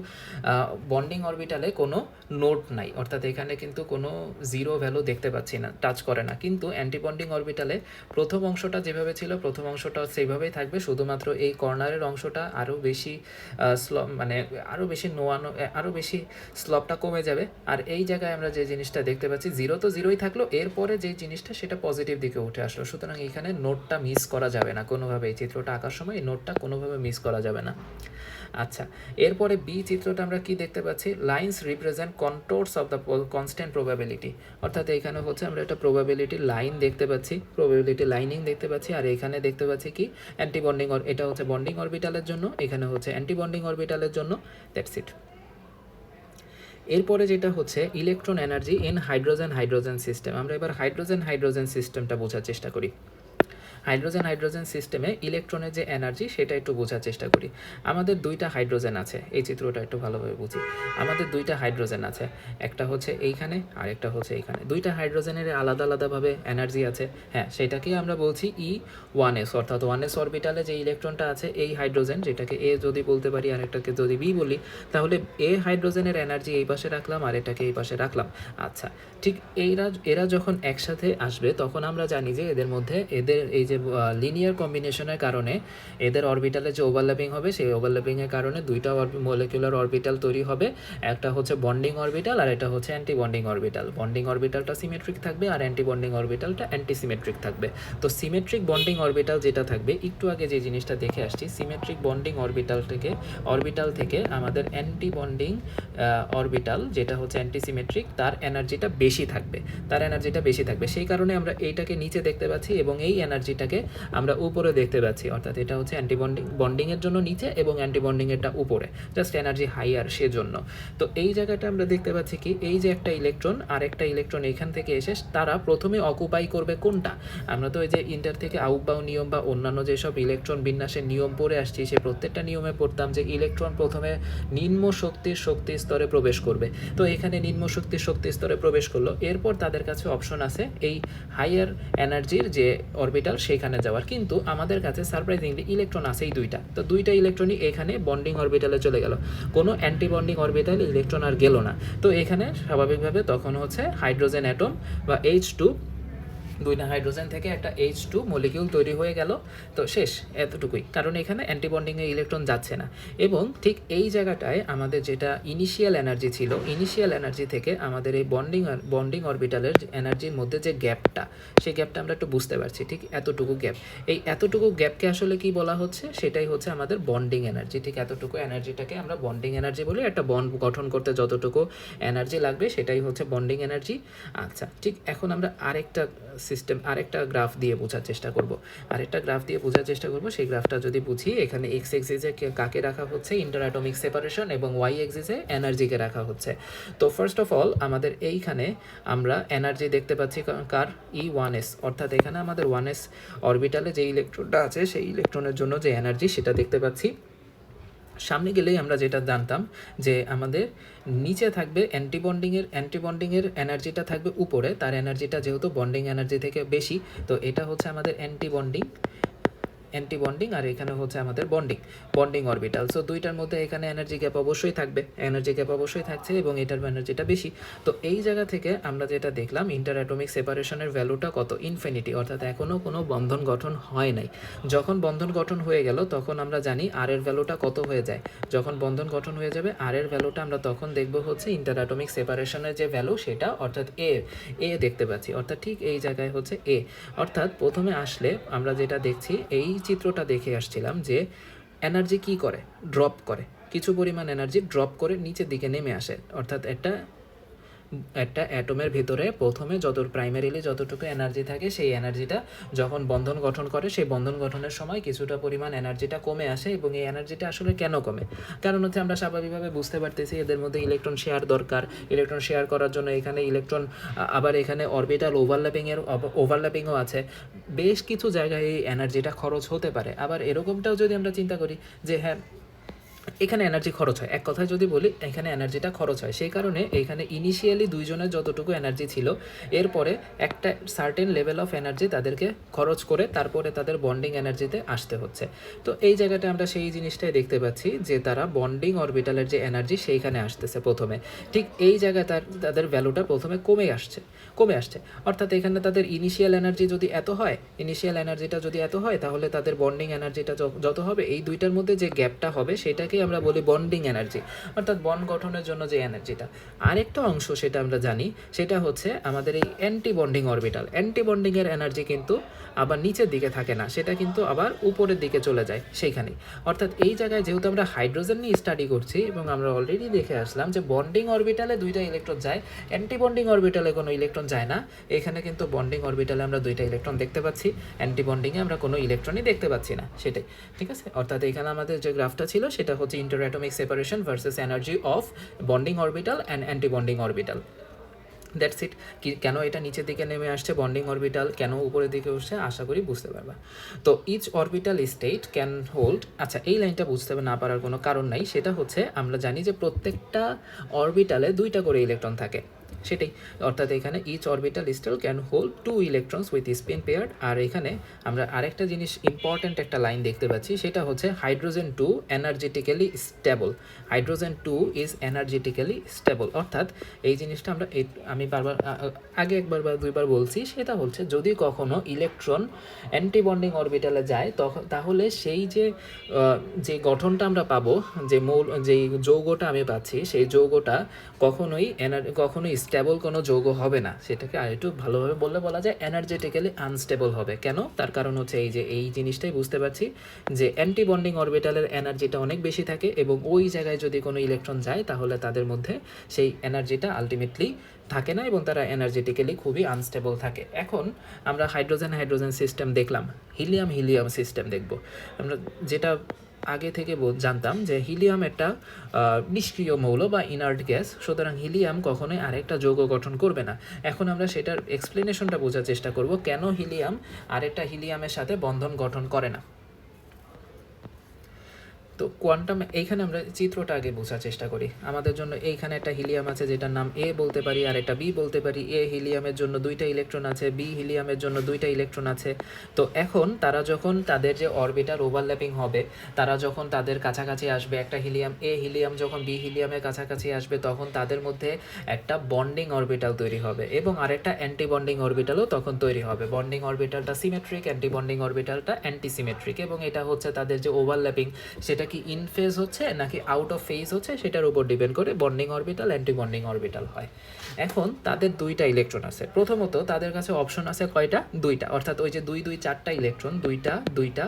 বন্ডিং অরবিটালে কোনো নোড নাই, অর্থাৎ এখানে কিন্তু কোনো 0 ভ্যালু দেখতে পাচ্ছি না, টাচ করে না। কিন্তু অ্যান্টিবন্ডিং অরবিটালে প্রথম অংশটা যেভাবে ছিল প্রথম অংশটা সেইভাবেই থাকবে, শুধুমাত্র এই কর্নারের অংশটা আরও বেশি আরও বেশি স্লপটা কমে যাবে। আর এই জায়গায় আমরা যে জিনিসটা দেখতে পাচ্ছি 0 তো 0ই থাকলো, এরপরে যে জিনিসটা সেটা পজিটিভ দিকে উঠে আসলো। সুতরাং এখানে নোটটা মিস করা যাবে না কোনোভাবে, এই চিত্রটা আঁকার সময় এই নোটটা কোনোভাবে মিস করা যাবে না। আচ্ছা, এরপরে বি চিত্রটা আমরা কি দেখতে পাচ্ছি, lines represent contours of the constant probability, অর্থাৎ এখানে হচ্ছে আমরা একটা প্রবাবিলিটি লাইন দেখতে পাচ্ছি, প্রবাবিলিটি লাইনিং দেখতে পাচ্ছি। আর এখানে দেখতে পাচ্ছি কি অ্যান্টিবন্ডিং, এটা হচ্ছে বন্ডিং অরবিটালের জন্য, এখানে হচ্ছে অ্যান্টিবন্ডিং অরবিটালের জন্য। That's it. এরপরে যেটা হচ্ছে electron energy in hydrogen system. আমরা এবার হাইড্রোজেন সিস্টেমটা বোঝার চেষ্টা করি। হাইড্রোজেন সিস্টেমে ইলেকট্রনের যে এনার্জি সেটা একটু বোঝার চেষ্টা করি। আমাদের দুইটা হাইড্রোজেন আছে, এই চিত্রটা একটু ভালোভাবে বুঝি। আমাদের দুইটা হাইড্রোজেন আছে, একটা হচ্ছে এইখানে আর একটা হচ্ছে এইখানে। দুইটা হাইড্রোজেনের আলাদাভাবে এনার্জি আছে, হ্যাঁ, সেটাকেই আমরা বলছি E1s, অর্থাৎ 1s অরবিটালে যে ইলেকট্রনটা আছে এই হাইড্রোজেন, যেটাকে এ যদি বলতে পারি আর একটাকে যদি বি বলি, তাহলে এ হাইড্রোজেনের এনার্জি এই পাশে রাখলাম আর এটাকে এই পাশে রাখলাম। আচ্ছা, ঠিক এরা যখন একসাথে আসবে তখন আমরা জানি যে এদের মধ্যে এই যে যে লিনিয়ার কম্বিনেশনের কারণে এদের অরবিটালে যে ওভারল্যাপিং হবে সেই ওভারল্যাপিংয়ের কারণে দুইটা মলিকুলার অরবিটাল তৈরি হবে। একটা হচ্ছে বন্ডিং অরবিটাল আর এটা হচ্ছে অ্যান্টি বন্ডিং অরবিটাল। বন্ডিং অরবিটালটা সিমেট্রিক থাকবে আর অ্যান্টি বন্ডিং অরবিটালটা অ্যান্টি সিমেট্রিক থাকবে। তো সিমেট্রিক বন্ডিং অরবিটাল যেটা থাকবে, একটু আগে যে জিনিসটা দেখে আসছি, সিমেট্রিক বন্ডিং অরবিটাল থেকে আমাদের অ্যান্টি বন্ডিং অরবিটাল যেটা হচ্ছে অ্যান্টি সিমেট্রিক, তার এনার্জিটা বেশি থাকবে। সেই কারণে আমরা এইটাকে নিচে দেখতে পাচ্ছি এবং এই এনার্জিটাকে আমরা উপরে দেখতে পাচ্ছি। অর্থাৎ এটা হচ্ছে অ্যান্টি বন্ডিংয়ের জন্য নিচে এবং অ্যান্টি বন্ডিংয়েরটা উপরে, জাস্ট এনার্জি হাইয়ার সেজন্য। তো এই জায়গাটা আমরা দেখতে পাচ্ছি কি, এই যে একটা ইলেকট্রন আর একটা ইলেকট্রন এখান থেকে এসে তারা প্রথমে অকুপাই করবে কোনটা। আমরা তো এই যে ইন্টার থেকে আউটবাউ নিয়ম বা অন্যান্য যেসব ইলেকট্রন বিন্যাসের নিয়ম পড়ে আসছি, সে প্রত্যেকটা নিয়মে পড়তাম যে ইলেকট্রন প্রথমে নিম্ন শক্তি স্তরে প্রবেশ করবে। তো এখানে নিম্ন শক্তি স্তরে প্রবেশ করলো, এরপর তাদের কাছে অপশন আছে এই হাইয়ার এনার্জির যে অরবিটাল সেখানে যাওয়ার। কিন্তু আমাদের কাছে সারপ্রাইজিংলি ইলেকট্রন আছেই দুইটা, তো দুইটা ইলেকট্রনই এখানে বন্ডিং অরবিটালে চলে গেল, কোনো অ্যান্টি বন্ডিং অরবিটালে ইলেকট্রন আর গেল না। তো এখানে স্বাভাবিকভাবে তখন হচ্ছে হাইড্রোজেন অ্যাটম বা H2, দুইটা হাইড্রোজেন থেকে একটা H2 মলিকিউল তৈরি হয়ে গেল। তো শেষ, এতটুকুই, কারণ এখানে অ্যান্টিবন্ডিংয়ে ইলেকট্রন যাচ্ছে না। এবং ঠিক এই জায়গাটায় আমাদের যেটা ইনিশিয়াল এনার্জি ছিল, ইনিশিয়াল এনার্জি থেকে আমাদের এই বন্ডিং অরবিটালের এনার্জির মধ্যে যে গ্যাপটা, সেই গ্যাপটা আমরা একটু বুঝতে পারছি। ঠিক এতটুকু গ্যাপ, এই এতটুকু গ্যাপকে আসলে কি বলা হচ্ছে, সেটাই হচ্ছে আমাদের বন্ডিং এনার্জি। ঠিক এতটুকু এনার্জিটাকে আমরা বন্ডিং এনার্জি বলি। একটা বন্ড গঠন করতে যতটুকু এনার্জি লাগবে সেটাই হচ্ছে বন্ডিং এনার্জি। আচ্ছা, ঠিক এখন আমরা আরেকটা গ্রাফ দিয়ে বোঝার চেষ্টা করব। সেই গ্রাফটা যদি বুঝি, এখানে এক্স এক্সিসে কাকে রাখা হচ্ছে, ইন্টার অ্যাটমিক সেপারেশন, এবং ওয়াই এক্সিসে এনার্জিকে রাখা হচ্ছে। তো ফার্স্ট অফ অল আমাদের এইখানে আমরা এনার্জি দেখতে পাচ্ছি কার, E1s, অর্থাৎ এখানে আমাদের 1s অরবিটালে যে ইলেকট্রনটা আছে সেই ইলেকট্রনের জন্য যে এনার্জি সেটা দেখতে পাচ্ছি। সামনে গেলেই আমরা যেটা জানতাম যে আমাদের নিচে থাকবে অ্যান্টিবন্ডিংয়ের এনার্জিটা থাকবে উপরে, তার এনার্জিটা যেহেতু বন্ডিং এনার্জি থেকে বেশি, তো এটা হচ্ছে আমাদের অ্যান্টিবন্ডিং, আর এখানে হচ্ছে আমাদের বন্ডিং অরবিটাল। সো দুইটার মধ্যে এখানে এনার্জি গ্যাপ অবশ্যই থাকছে এবং এটার এনার্জিটা বেশি। তো এই জায়গা থেকে আমরা যেটা দেখলাম, ইন্টার অ্যাটমিক সেপারেশনের ভ্যালুটা কত, ইনফিনিটি, অর্থাৎ এখনও কোনো বন্ধন গঠন হয় নাই। যখন বন্ধন গঠন হয়ে গেল তখন আমরা জানি আর এর ভ্যালুটা কত হয়ে যায়। যখন বন্ধন গঠন হয়ে যাবে আর এর ভ্যালুটা আমরা তখন দেখব হচ্ছে ইন্টার অ্যাটমিক সেপারেশনের যে ভ্যালু সেটা, অর্থাৎ এ দেখতে পাচ্ছি। অর্থাৎ ঠিক এই জায়গায় হচ্ছে এ। অর্থাৎ প্রথমে আসলে আমরা যেটা দেখছি, এই চিত্রটা দেখে আসছিলাম যে এনার্জি কি করে, ড্রপ করে, কিছু পরিমাণ এনার্জি ড্রপ করে নিচের দিকে নেমে আসে। অর্থাৎ একটা অ্যাটমের ভিতরে প্রথমে প্রাইমারিলি যতটুকু এনার্জি থাকে, সেই এনার্জিটা যখন বন্ধন গঠন করে, সেই বন্ধন গঠনের সময় কিছুটা পরিমাণ এনার্জিটা কমে আসে। এবং এই এনার্জিটা আসলে কেন কমে, কারণ হচ্ছে আমরা স্বাভাবিকভাবে বুঝতে পারতেছি এদের মধ্যে ইলেকট্রন শেয়ার দরকার। ইলেকট্রন শেয়ার করার জন্য এখানে ইলেকট্রন, আবার এখানে অরবিটাল ওভারল্যাপিংও আছে। বেশ কিছু জায়গায় এই এনার্জিটা খরচ হতে পারে। আবার এরকমটাও যদি আমরা চিন্তা করি যে হ্যাঁ, এখানে এনার্জি খরচ হয়, এক কথায় যদি বলি এখানে এনার্জিটা খরচ হয়, সেই কারণে এখানে ইনিশিয়ালি দুইজনের যতটুকু এনার্জি ছিল, এরপরে একটা সার্টেন লেভেল অফ এনার্জি তাদেরকে খরচ করে তারপরে তাদের বন্ডিং এনার্জিতে আসতে হচ্ছে। তো এই জায়গাটা আমরা সেই জিনিসটাই দেখতে পাচ্ছি যে তারা বন্ডিং অরবিটালের যে এনার্জি সেইখানে আসতেছে প্রথমে। ঠিক এই জায়গায় তাদের ভ্যালুটা প্রথমে কমে আসছে। অর্থাৎ এখানে তাদের ইনিশিয়াল এনার্জিটা যদি এত হয়, তাহলে তাদের বন্ডিং এনার্জিটা যত হবে, এই দুইটার মধ্যে যে গ্যাপটা হবে সেটাকেই আমরা বলি বন্ডিং এনার্জি, অর্থাৎ বন্ড গঠনের জন্য যে এনার্জিটা। আরেকটা অংশ সেটা আমরা জানি, সেটা হচ্ছে আমাদের এই অ্যান্টি বন্ডিংয়ের এনার্জি কিন্তু আবার নিচের দিকে থাকে না, সেটা কিন্তু আবার উপরের দিকে চলে যায় সেইখানেই। অর্থাৎ এই জায়গায় যেহেতু আমরা হাইড্রোজেন নিয়ে স্টাডি করছি এবং আমরা অলরেডি দেখে আসলাম যে বন্ডিং অরবিটালে দুইটা ইলেকট্রন যায়, অ্যান্টি বন্ডিং অরবিটালে কোনো ইলেকট্রন যায় না। এখানে কিন্তু বন্ডিং অরবিটালে আমরা দুইটা ইলেকট্রন দেখতে পাচ্ছি, অ্যান্টি বন্ডিংয়ে আমরা কোনো ইলেকট্রনই দেখতে পাচ্ছি না, সেটাই ঠিক আছে। অর্থাৎ এখানে আমাদের যে গ্রাফটা ছিল সেটা হচ্ছে inter atomic separation versus energy of bonding orbital and anti bonding orbital. That's it. কেন এটা নিচের দিকে নেমে আসছে বন্ডিং অরবিটাল, কেন উপরের দিকে উঠছে, আশা করি বুঝতে পারবা। তো each orbital state can hold, আচ্ছা এই লাইনটা বুঝতে না পারার কোনো কারণ নাই। সেটা হচ্ছে আমরা জানি যে প্রত্যেকটা অরবিটালে দুইটা করে ইলেকট্রন থাকে, সেটাই, অর্থাৎ এখানে each orbital still can hold 2 electrons with spin paired. আর এখানে আমরা আরেকটা জিনিস ইম্পর্ট্যান্ট একটা লাইন দেখতে পাচ্ছি, সেটা হচ্ছে hydrogen 2 energetically stable. Hydrogen 2 is energetically stable, অর্থাৎ এই জিনিসটা আমি বারবার আগে একবার বা দুইবার বলছি, সেটা হচ্ছে যদি কখনো ইলেকট্রন অ্যান্টিবন্ডিং অরবিটালে যায় তাহলে সেই যে গঠনটা আমরা পাবো, যেই যৌগটা আমি পাচ্ছি, সেই যৌগটা কখনোই স্টেবল কোনো যৌগ হবে না। সেটাকে আরেকটু ভালোভাবে বলা যায় এনার্জেটিক্যালি আনস্টেবল হবে। কেন? তার কারণ হচ্ছে এই জিনিসটাই বুঝতে পারছি যে অ্যান্টিবন্ডিং অরবিটালের এনার্জিটা অনেক বেশি থাকে, এবং ওই জায়গায় যদি কোনো ইলেকট্রন যায় তাহলে তাদের মধ্যে সেই এনার্জিটা আলটিমেটলি থাকে না, এবং তারা এনার্জেটিক্যালি খুবই আনস্টেবল থাকে। এখন আমরা হাইড্রোজেন সিস্টেম দেখলাম, হিলিয়াম সিস্টেম দেখব। আমরা যেটা আগে থেকে জানতাম যে হিলিয়াম একটা নিষ্ক্রিয় মৌল বা ইনার্ট গ্যাস, সুতরাং হিলিয়াম কখনোই আরেকটা যৌগ গঠন করবে না। এখন আমরা সেটার এক্সপ্লেনেশনটা বোঝার চেষ্টা করব, কেন হিলিয়াম আরেকটা হিলিয়ামের সাথে বন্ধন গঠন করে না। তো কোয়ান্টাম, এইখানে আমরা চিত্রটা আগে বোঝার চেষ্টা করি। আমাদের জন্য এইখানে একটা হিলিয়াম আছে যেটার নাম এ বলতে পারি, আর একটা বি বলতে পারি। এ হিলিয়ামের জন্য 2টা ইলেকট্রন আছে, বি হিলিয়ামের জন্য 2টা ইলেকট্রন আছে। তো এখন তারা যখন তাদের যে অরবিটাল ওভারল্যাপিং হবে, তারা যখন তাদের কাছাকাছি আসবে, একটা হিলিয়াম যখন বি হিলিয়ামের কাছাকাছি আসবে, তখন তাদের মধ্যে একটা বন্ডিং অরবিটাল তৈরি হবে, এবং আরেকটা অ্যান্টি বন্ডিং অরবিটালও তখন তৈরি হবে। বন্ডিং অরবিটালটা সিমেট্রিক, অ্যান্টি বন্ডিং অরবিটালটা অ্যান্টিসিমেট্রিক, এবং এটা হচ্ছে তাদের যে ওভারল্যাপিং, সেটা কি ইন ফেজ হচ্ছে নাকি আউট অফ ফেজ হচ্ছে, সেটার উপর ডিপেন্ড করে bonding orbital anti bonding orbital হয়। এখন তাদের 2টা ইলেকট্রন আছে। প্রথমত তাদের কাছে অপশন আছে কয়টা? 2টা, অর্থাৎ ওই যে 4টা ইলেকট্রন, দুইটা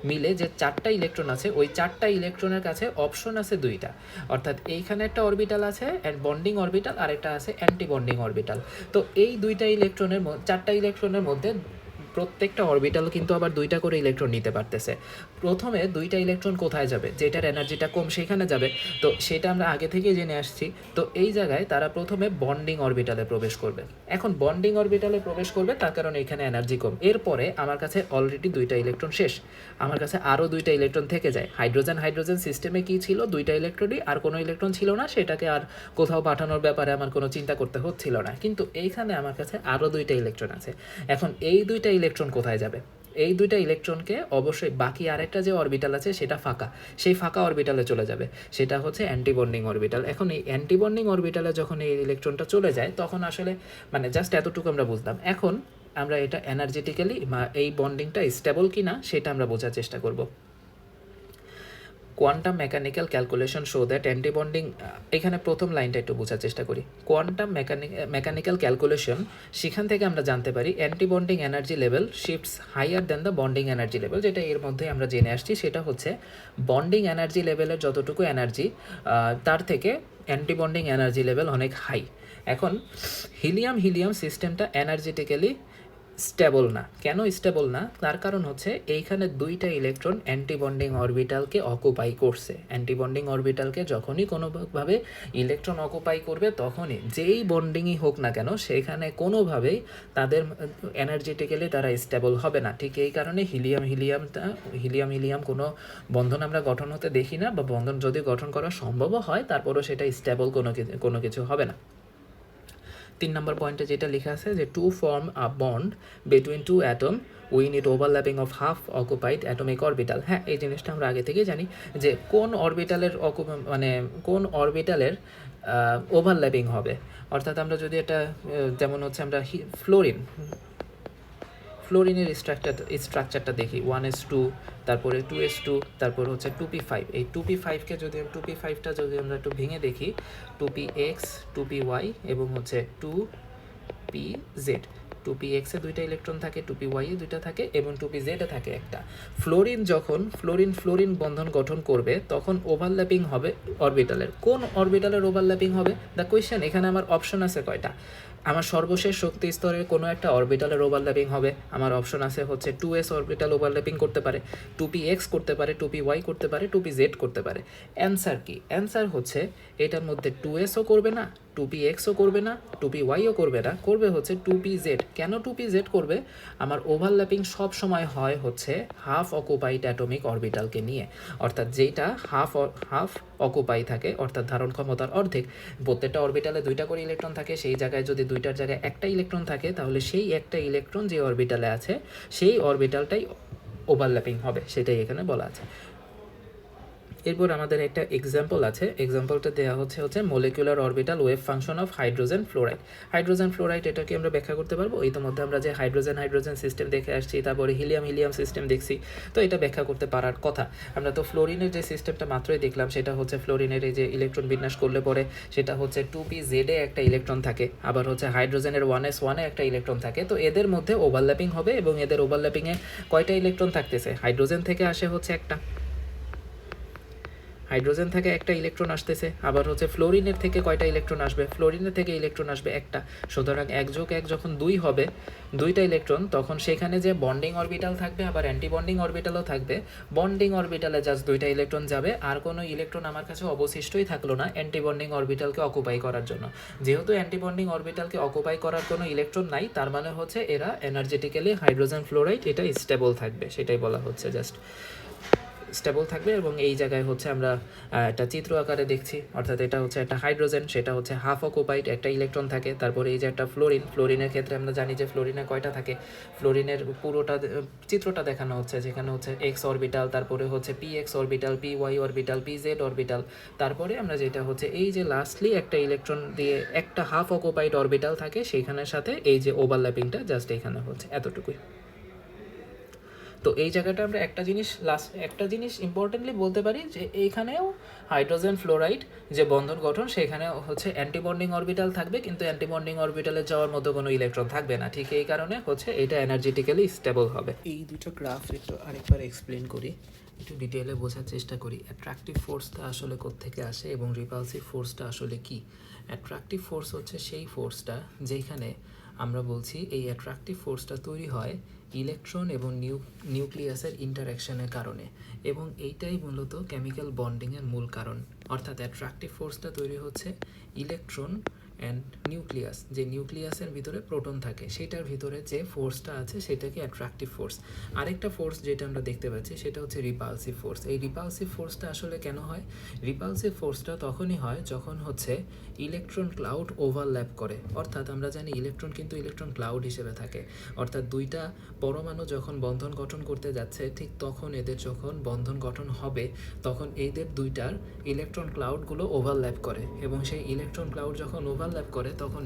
মিলে যে 4টা ইলেকট্রন আছে, ওই 4টা ইলেকট্রনের কাছে অপশন আছে 2টা। অর্থাৎ এইখানে একটা অরবিটাল আছে বন্ডিং অরবিটাল, আর একটা আছে অ্যান্টি বন্ডিং অরবিটাল। তো এই 4টা ইলেকট্রনের মধ্যে প্রত্যেকটা অরবিটাল কিন্তু আবার 2টা করে ইলেকট্রন নিতে পারতেছে। প্রথমে 2টা ইলেকট্রন কোথায় যাবে? যেটার এনার্জিটা কম সেখানে যাবে। তো সেটা আমরা আগে থেকেই জেনে আসছি। তো এই জায়গায় তারা প্রথমে বন্ডিং অরবিটালে প্রবেশ করবে। এখন বন্ডিং অরবিটালে প্রবেশ করবে তার কারণে এখানে এনার্জি কম। এরপরে আমার কাছে অলরেডি 2টা ইলেকট্রন শেষ, আমার কাছে আরও 2টা ইলেকট্রন থেকে যায়। হাইড্রোজেন সিস্টেমে কি ছিল? 2টা ইলেকট্রনই, আর কোনো ইলেকট্রন ছিল না। সেটাকে আর কোথাও পাঠানোর ব্যাপারে আমার কোনো চিন্তা করতে হচ্ছিল না। কিন্তু এইখানে আমার কাছে আরও 2টা ইলেকট্রন আছে। এখন এই 2টা ইলেকট্রন কোথায় যাবে? এই 2টা ইলেকট্রনকে অবশ্যই বাকি আরেকটা যে অরবিটাল আছে সেটা ফাঁকা, সেই ফাঁকা অরবিটালে চলে যাবে, সেটা হচ্ছে অ্যান্টিবন্ডিং অরবিটাল। এখন এই অ্যান্টিবন্ডিং অরবিটালে যখন এই ইলেকট্রনটা চলে যায়, তখন আসলে জাস্ট এতটুকু আমরা বুঝলাম। এখন আমরা এটা এনার্জেটিক্যালি এই বন্ডিংটা স্টেবল কি না সেটা আমরা বোঝার চেষ্টা করব। Quantum mechanical calculation show that antibonding, এখানে প্রথম লাইনটা একটু বোঝার চেষ্টা করি। কোয়ান্টাম মেকানিক্যাল ক্যালকুলেশন, সেখান থেকে আমরা জানতে পারি antibonding energy level shifts higher than the bonding energy level. যেটা এর মধ্যে আমরা জেনে আসছি, সেটা হচ্ছে বন্ডিং এনার্জি লেভেলের যতটুকু এনার্জি, তার থেকে অ্যান্টিবন্ডিং এনার্জি লেভেল অনেক হাই। এখন হিলিয়াম সিস্টেমটা এনার্জেটিক্যালি স্টেবল না। কেন স্টেবল না? তার কারণ হচ্ছে এইখানে 2টা ইলেকট্রন অ্যান্টিবন্ডিং অরবিটালকে অকুপাই করছে। অ্যান্টিবন্ডিং অরবিটালকে যখনই কোনোভাবে ইলেকট্রন অকুপাই করবে, তখনই যেই বন্ডিংই হোক না কেন, সেখানে কোনোভাবেই তাদের এনার্জেটিক্যালি তারা স্টেবল হবে না। ঠিক এই কারণে হিলিয়াম কোনো বন্ধন আমরা গঠন হতে দেখি না, বা বন্ধন যদি গঠন করা সম্ভবও হয়, তারপরও সেটা স্টেবল কোনো কিছু হবে না। 3 নম্বর পয়েন্টে যেটা লেখা আছে যে to form a bond between 2 atom we need overlapping of half occupied atomic orbital. হ্যাঁ, এই জিনিসটা আমরা আগে থেকেই জানি যে কোন অরবিটালের ওভারল্যাপিং হবে। অর্থাৎ আমরা যদি এটা যেমন হচ্ছে আমরা ফ্লোরিনের স্ট্রাকচারটা দেখি, 1s2, তারপরে 2s2, তারপর হচ্ছে 2p5। এই 2p5কে যদি 2p5টা যদি আমরা একটু ভেঙে দেখি, 2px, 2py এবং হচ্ছে 2pz। 2px এ 2টা ইলেকট্রন থাকে, 2py এ 2টা থাকে, এবং 2pz এ থাকে একটা। ফ্লোরিন যখন ফ্লোরিন বন্ধন গঠন করবে, তখন ওভারল্যাপিং হবে অরবিটালের। কোন অরবিটালের ওভারল্যাপিং হবে? দ্য কোয়েশ্চেন, এখানে আমার অপশন আছে কয়টা? আমার সর্বশেষ শক্তি স্তরের কোনো একটা অরবিটালের ওভারল্যাপিং হবে। আমার অপশন আছে হচ্ছে 2s অরবিটাল ওভারল্যাপিং করতে পারে, 2px করতে পারে, 2py করতে পারে, 2pz করতে পারে। অ্যান্সার কি? অ্যান্সার হচ্ছে এটার মধ্যে 2sও করবে না, টু পি এক্সও করবে না, টু পি ওয়াইও করবে না, করবে হচ্ছে টু পি জেড। কেন টু পি জেড করবে? আমার ওভারল্যাপিং সব সময় হয় হচ্ছে হাফ অকুপাইড অ্যাটমিক অরবিটালকে নিয়ে, অর্থাৎ যেটা হাফ অকুপাই থাকে, অর্থাৎ ধারণ ক্ষমতার অর্ধেক। প্রত্যেকটা অরবিটালে দুইটা করে ইলেকট্রন থাকে, সেই জায়গায় যদি দুইটার জায়গায় একটা ইলেকট্রন থাকে, তাহলে সেই একটা ইলেকট্রন যে অরবিটালে আছে সেই অরবিটালটাই ওভারল্যাপিং হবে, সেটাই এখানে বলা আছে। এরপর আমাদের একটা এক্সাম্পল আছে, এক্সাম্পলটা দেওয়া হচ্ছে molecular orbital wave function of hydrogen fluoride. Hydrogen fluoride এটাকে আমরা ব্যাখ্যা করতে পারবো। ইতিমধ্যে আমরা যে হাইড্রোজেন সিস্টেম দেখে আসছি, তারপরে হিলিয়াম সিস্টেম দেখছি, তো এটা ব্যাখ্যা করতে পারার কথা। আমরা তো ফ্লোরিনের যে সিস্টেমটা মাত্রই দেখলাম, সেটা হচ্ছে ফ্লোরিনের এই যে ইলেকট্রন বিন্যাস করলে পরে সেটা হচ্ছে টু পি জেডে একটা ইলেকট্রন থাকে, আবার হচ্ছে হাইড্রোজেনের 1s1 একটা ইলেকট্রন থাকে। তো এদের মধ্যে ওভারল্যাপিং হবে, এবং এদের ওভারল্যাপিংয়ে কয়টা ইলেকট্রন থাকতেছে? হাইড্রোজেন থেকে আসে হচ্ছে একটা, হাইড্রোজেন থেকে একটা ইলেকট্রন আসতেছে, আবার হচ্ছে ফ্লোরিনের থেকে কয়টা ইলেকট্রন আসবে? ফ্লোরিনের থেকে ইলেকট্রন আসবে একটা। সুতরাং 1+1 যখন 2 হবে, দুইটা ইলেকট্রন, তখন সেখানে যে বন্ডিং অরবিটাল থাকবে আবার অ্যান্টি বন্ডিং অরবিটালও থাকবে। বন্ডিং অরবিটালে জাস্ট দুইটা ইলেকট্রন যাবে, আর কোনো ইলেকট্রন আমার কাছে অবশিষ্টই থাকলো না অ্যান্টি বন্ডিং অরবিটালকে অকুপাই করার জন্য। যেহেতু অ্যান্টি বন্ডিং অরবিটালকে অকুপাই করার কোনো ইলেকট্রন নাই, তার মানে হচ্ছে এরা এনার্জেটিক্যালি হাইড্রোজেন ফ্লোরাইড এটা স্টেবল থাকবে, সেটাই বলা হচ্ছে, জাস্ট স্টেবল থাকবে। এবং এই জায়গায় হচ্ছে আমরা একটা চিত্র আকারে দেখছি, অর্থাৎ এটা হচ্ছে একটা হাইড্রোজেন, সেটা হচ্ছে হাফ অকুপাইড, একটা ইলেকট্রন থাকে। তারপরে এই যে একটা ফ্লোরিনের ক্ষেত্রে আমরা জানি যে ফ্লোরিনে কয়টা থাকে, ফ্লোরিনের পুরোটা চিত্রটা দেখানো হচ্ছে, যেখানে হচ্ছে এক্স অরবিটাল, তারপরে হচ্ছে p x orbital, p y orbital, p z orbital, তারপরে আমরা যেটা হচ্ছে এই যে লাস্টলি একটা ইলেকট্রন দিয়ে একটা হাফ অকুপাইড অরবিটাল থাকে, সেইখানের সাথে এই যে ওভারল্যাপিংটা জাস্ট এখানে হচ্ছে এতটুকুই। তো এই জায়গাটা আমরা একটা জিনিস ইম্পর্টেন্টলি বলতে পারি, যে এইখানেও হাইড্রোজেন ফ্লোরাইড যে বন্ধন গঠন, সেখানে হচ্ছে অ্যান্টিবন্ডিং অরবিটাল থাকবে, কিন্তু অ্যান্টিবন্ডিং অরবিটালে যাওয়ার মতো কোনো ইলেকট্রন থাকবে না। ঠিক এই কারণে হচ্ছে এটা এনার্জেটিক্যালি স্টেবল হবে। এই দুটো গ্রাফ একটু আরেকবার এক্সপ্লেন করি, একটু ডিটেইলে বোঝার চেষ্টা করি। অ্যাট্রাকটিভ ফোর্সটা আসলে কোত্থেকে আসে এবং রিপালসিভ ফোর্সটা আসলে কি। অ্যাট্রাকটিভ ফোর্স হচ্ছে সেই ফোর্সটা যেখানে আমরা বলছি এই অ্যাট্রাকটিভ ফোর্সটা তৈরি হয় ইলেকট্রন এবং নিউক্লিয়াসের ইন্টারাকশনের কারণে, এবং এইটাই মূলত কেমিক্যাল বন্ডিংয়ের মূল কারণ। অর্থাৎ অ্যাট্রাকটিভ ফোর্সটা তৈরি হচ্ছে ইলেকট্রন অ্যান্ড নিউক্লিয়াস, যে নিউক্লিয়াসের ভিতরে প্রোটন থাকে, সেটার ভিতরে যে ফোর্সটা আছে সেটাকে অ্যাট্রাকটিভ ফোর্স। আরেকটা ফোর্স যেটা আমরা দেখতে পাচ্ছি সেটা হচ্ছে রিপালসিভ ফোর্স। এই রিপালসিভ ফোর্সটা আসলে কেন হয়? রিপালসিভ ফোর্সটা তখনই হয় যখন হচ্ছে ইলেকট্রন ক্লাউড ওভারল্যাপ করে। অর্থাৎ আমরা জানি ইলেকট্রন কিন্তু ইলেকট্রন ক্লাউড হিসেবে থাকে, অর্থাৎ দুইটা পরমাণু যখন বন্ধন গঠন করতে যাচ্ছে, ঠিক তখন এদের যখন বন্ধন গঠন হবে, তখন এদের দুইটার ইলেকট্রন ক্লাউডগুলো ওভারল্যাপ করে, এবং সেই ইলেকট্রন ক্লাউড যখন ওভারল্যাপ করে তখন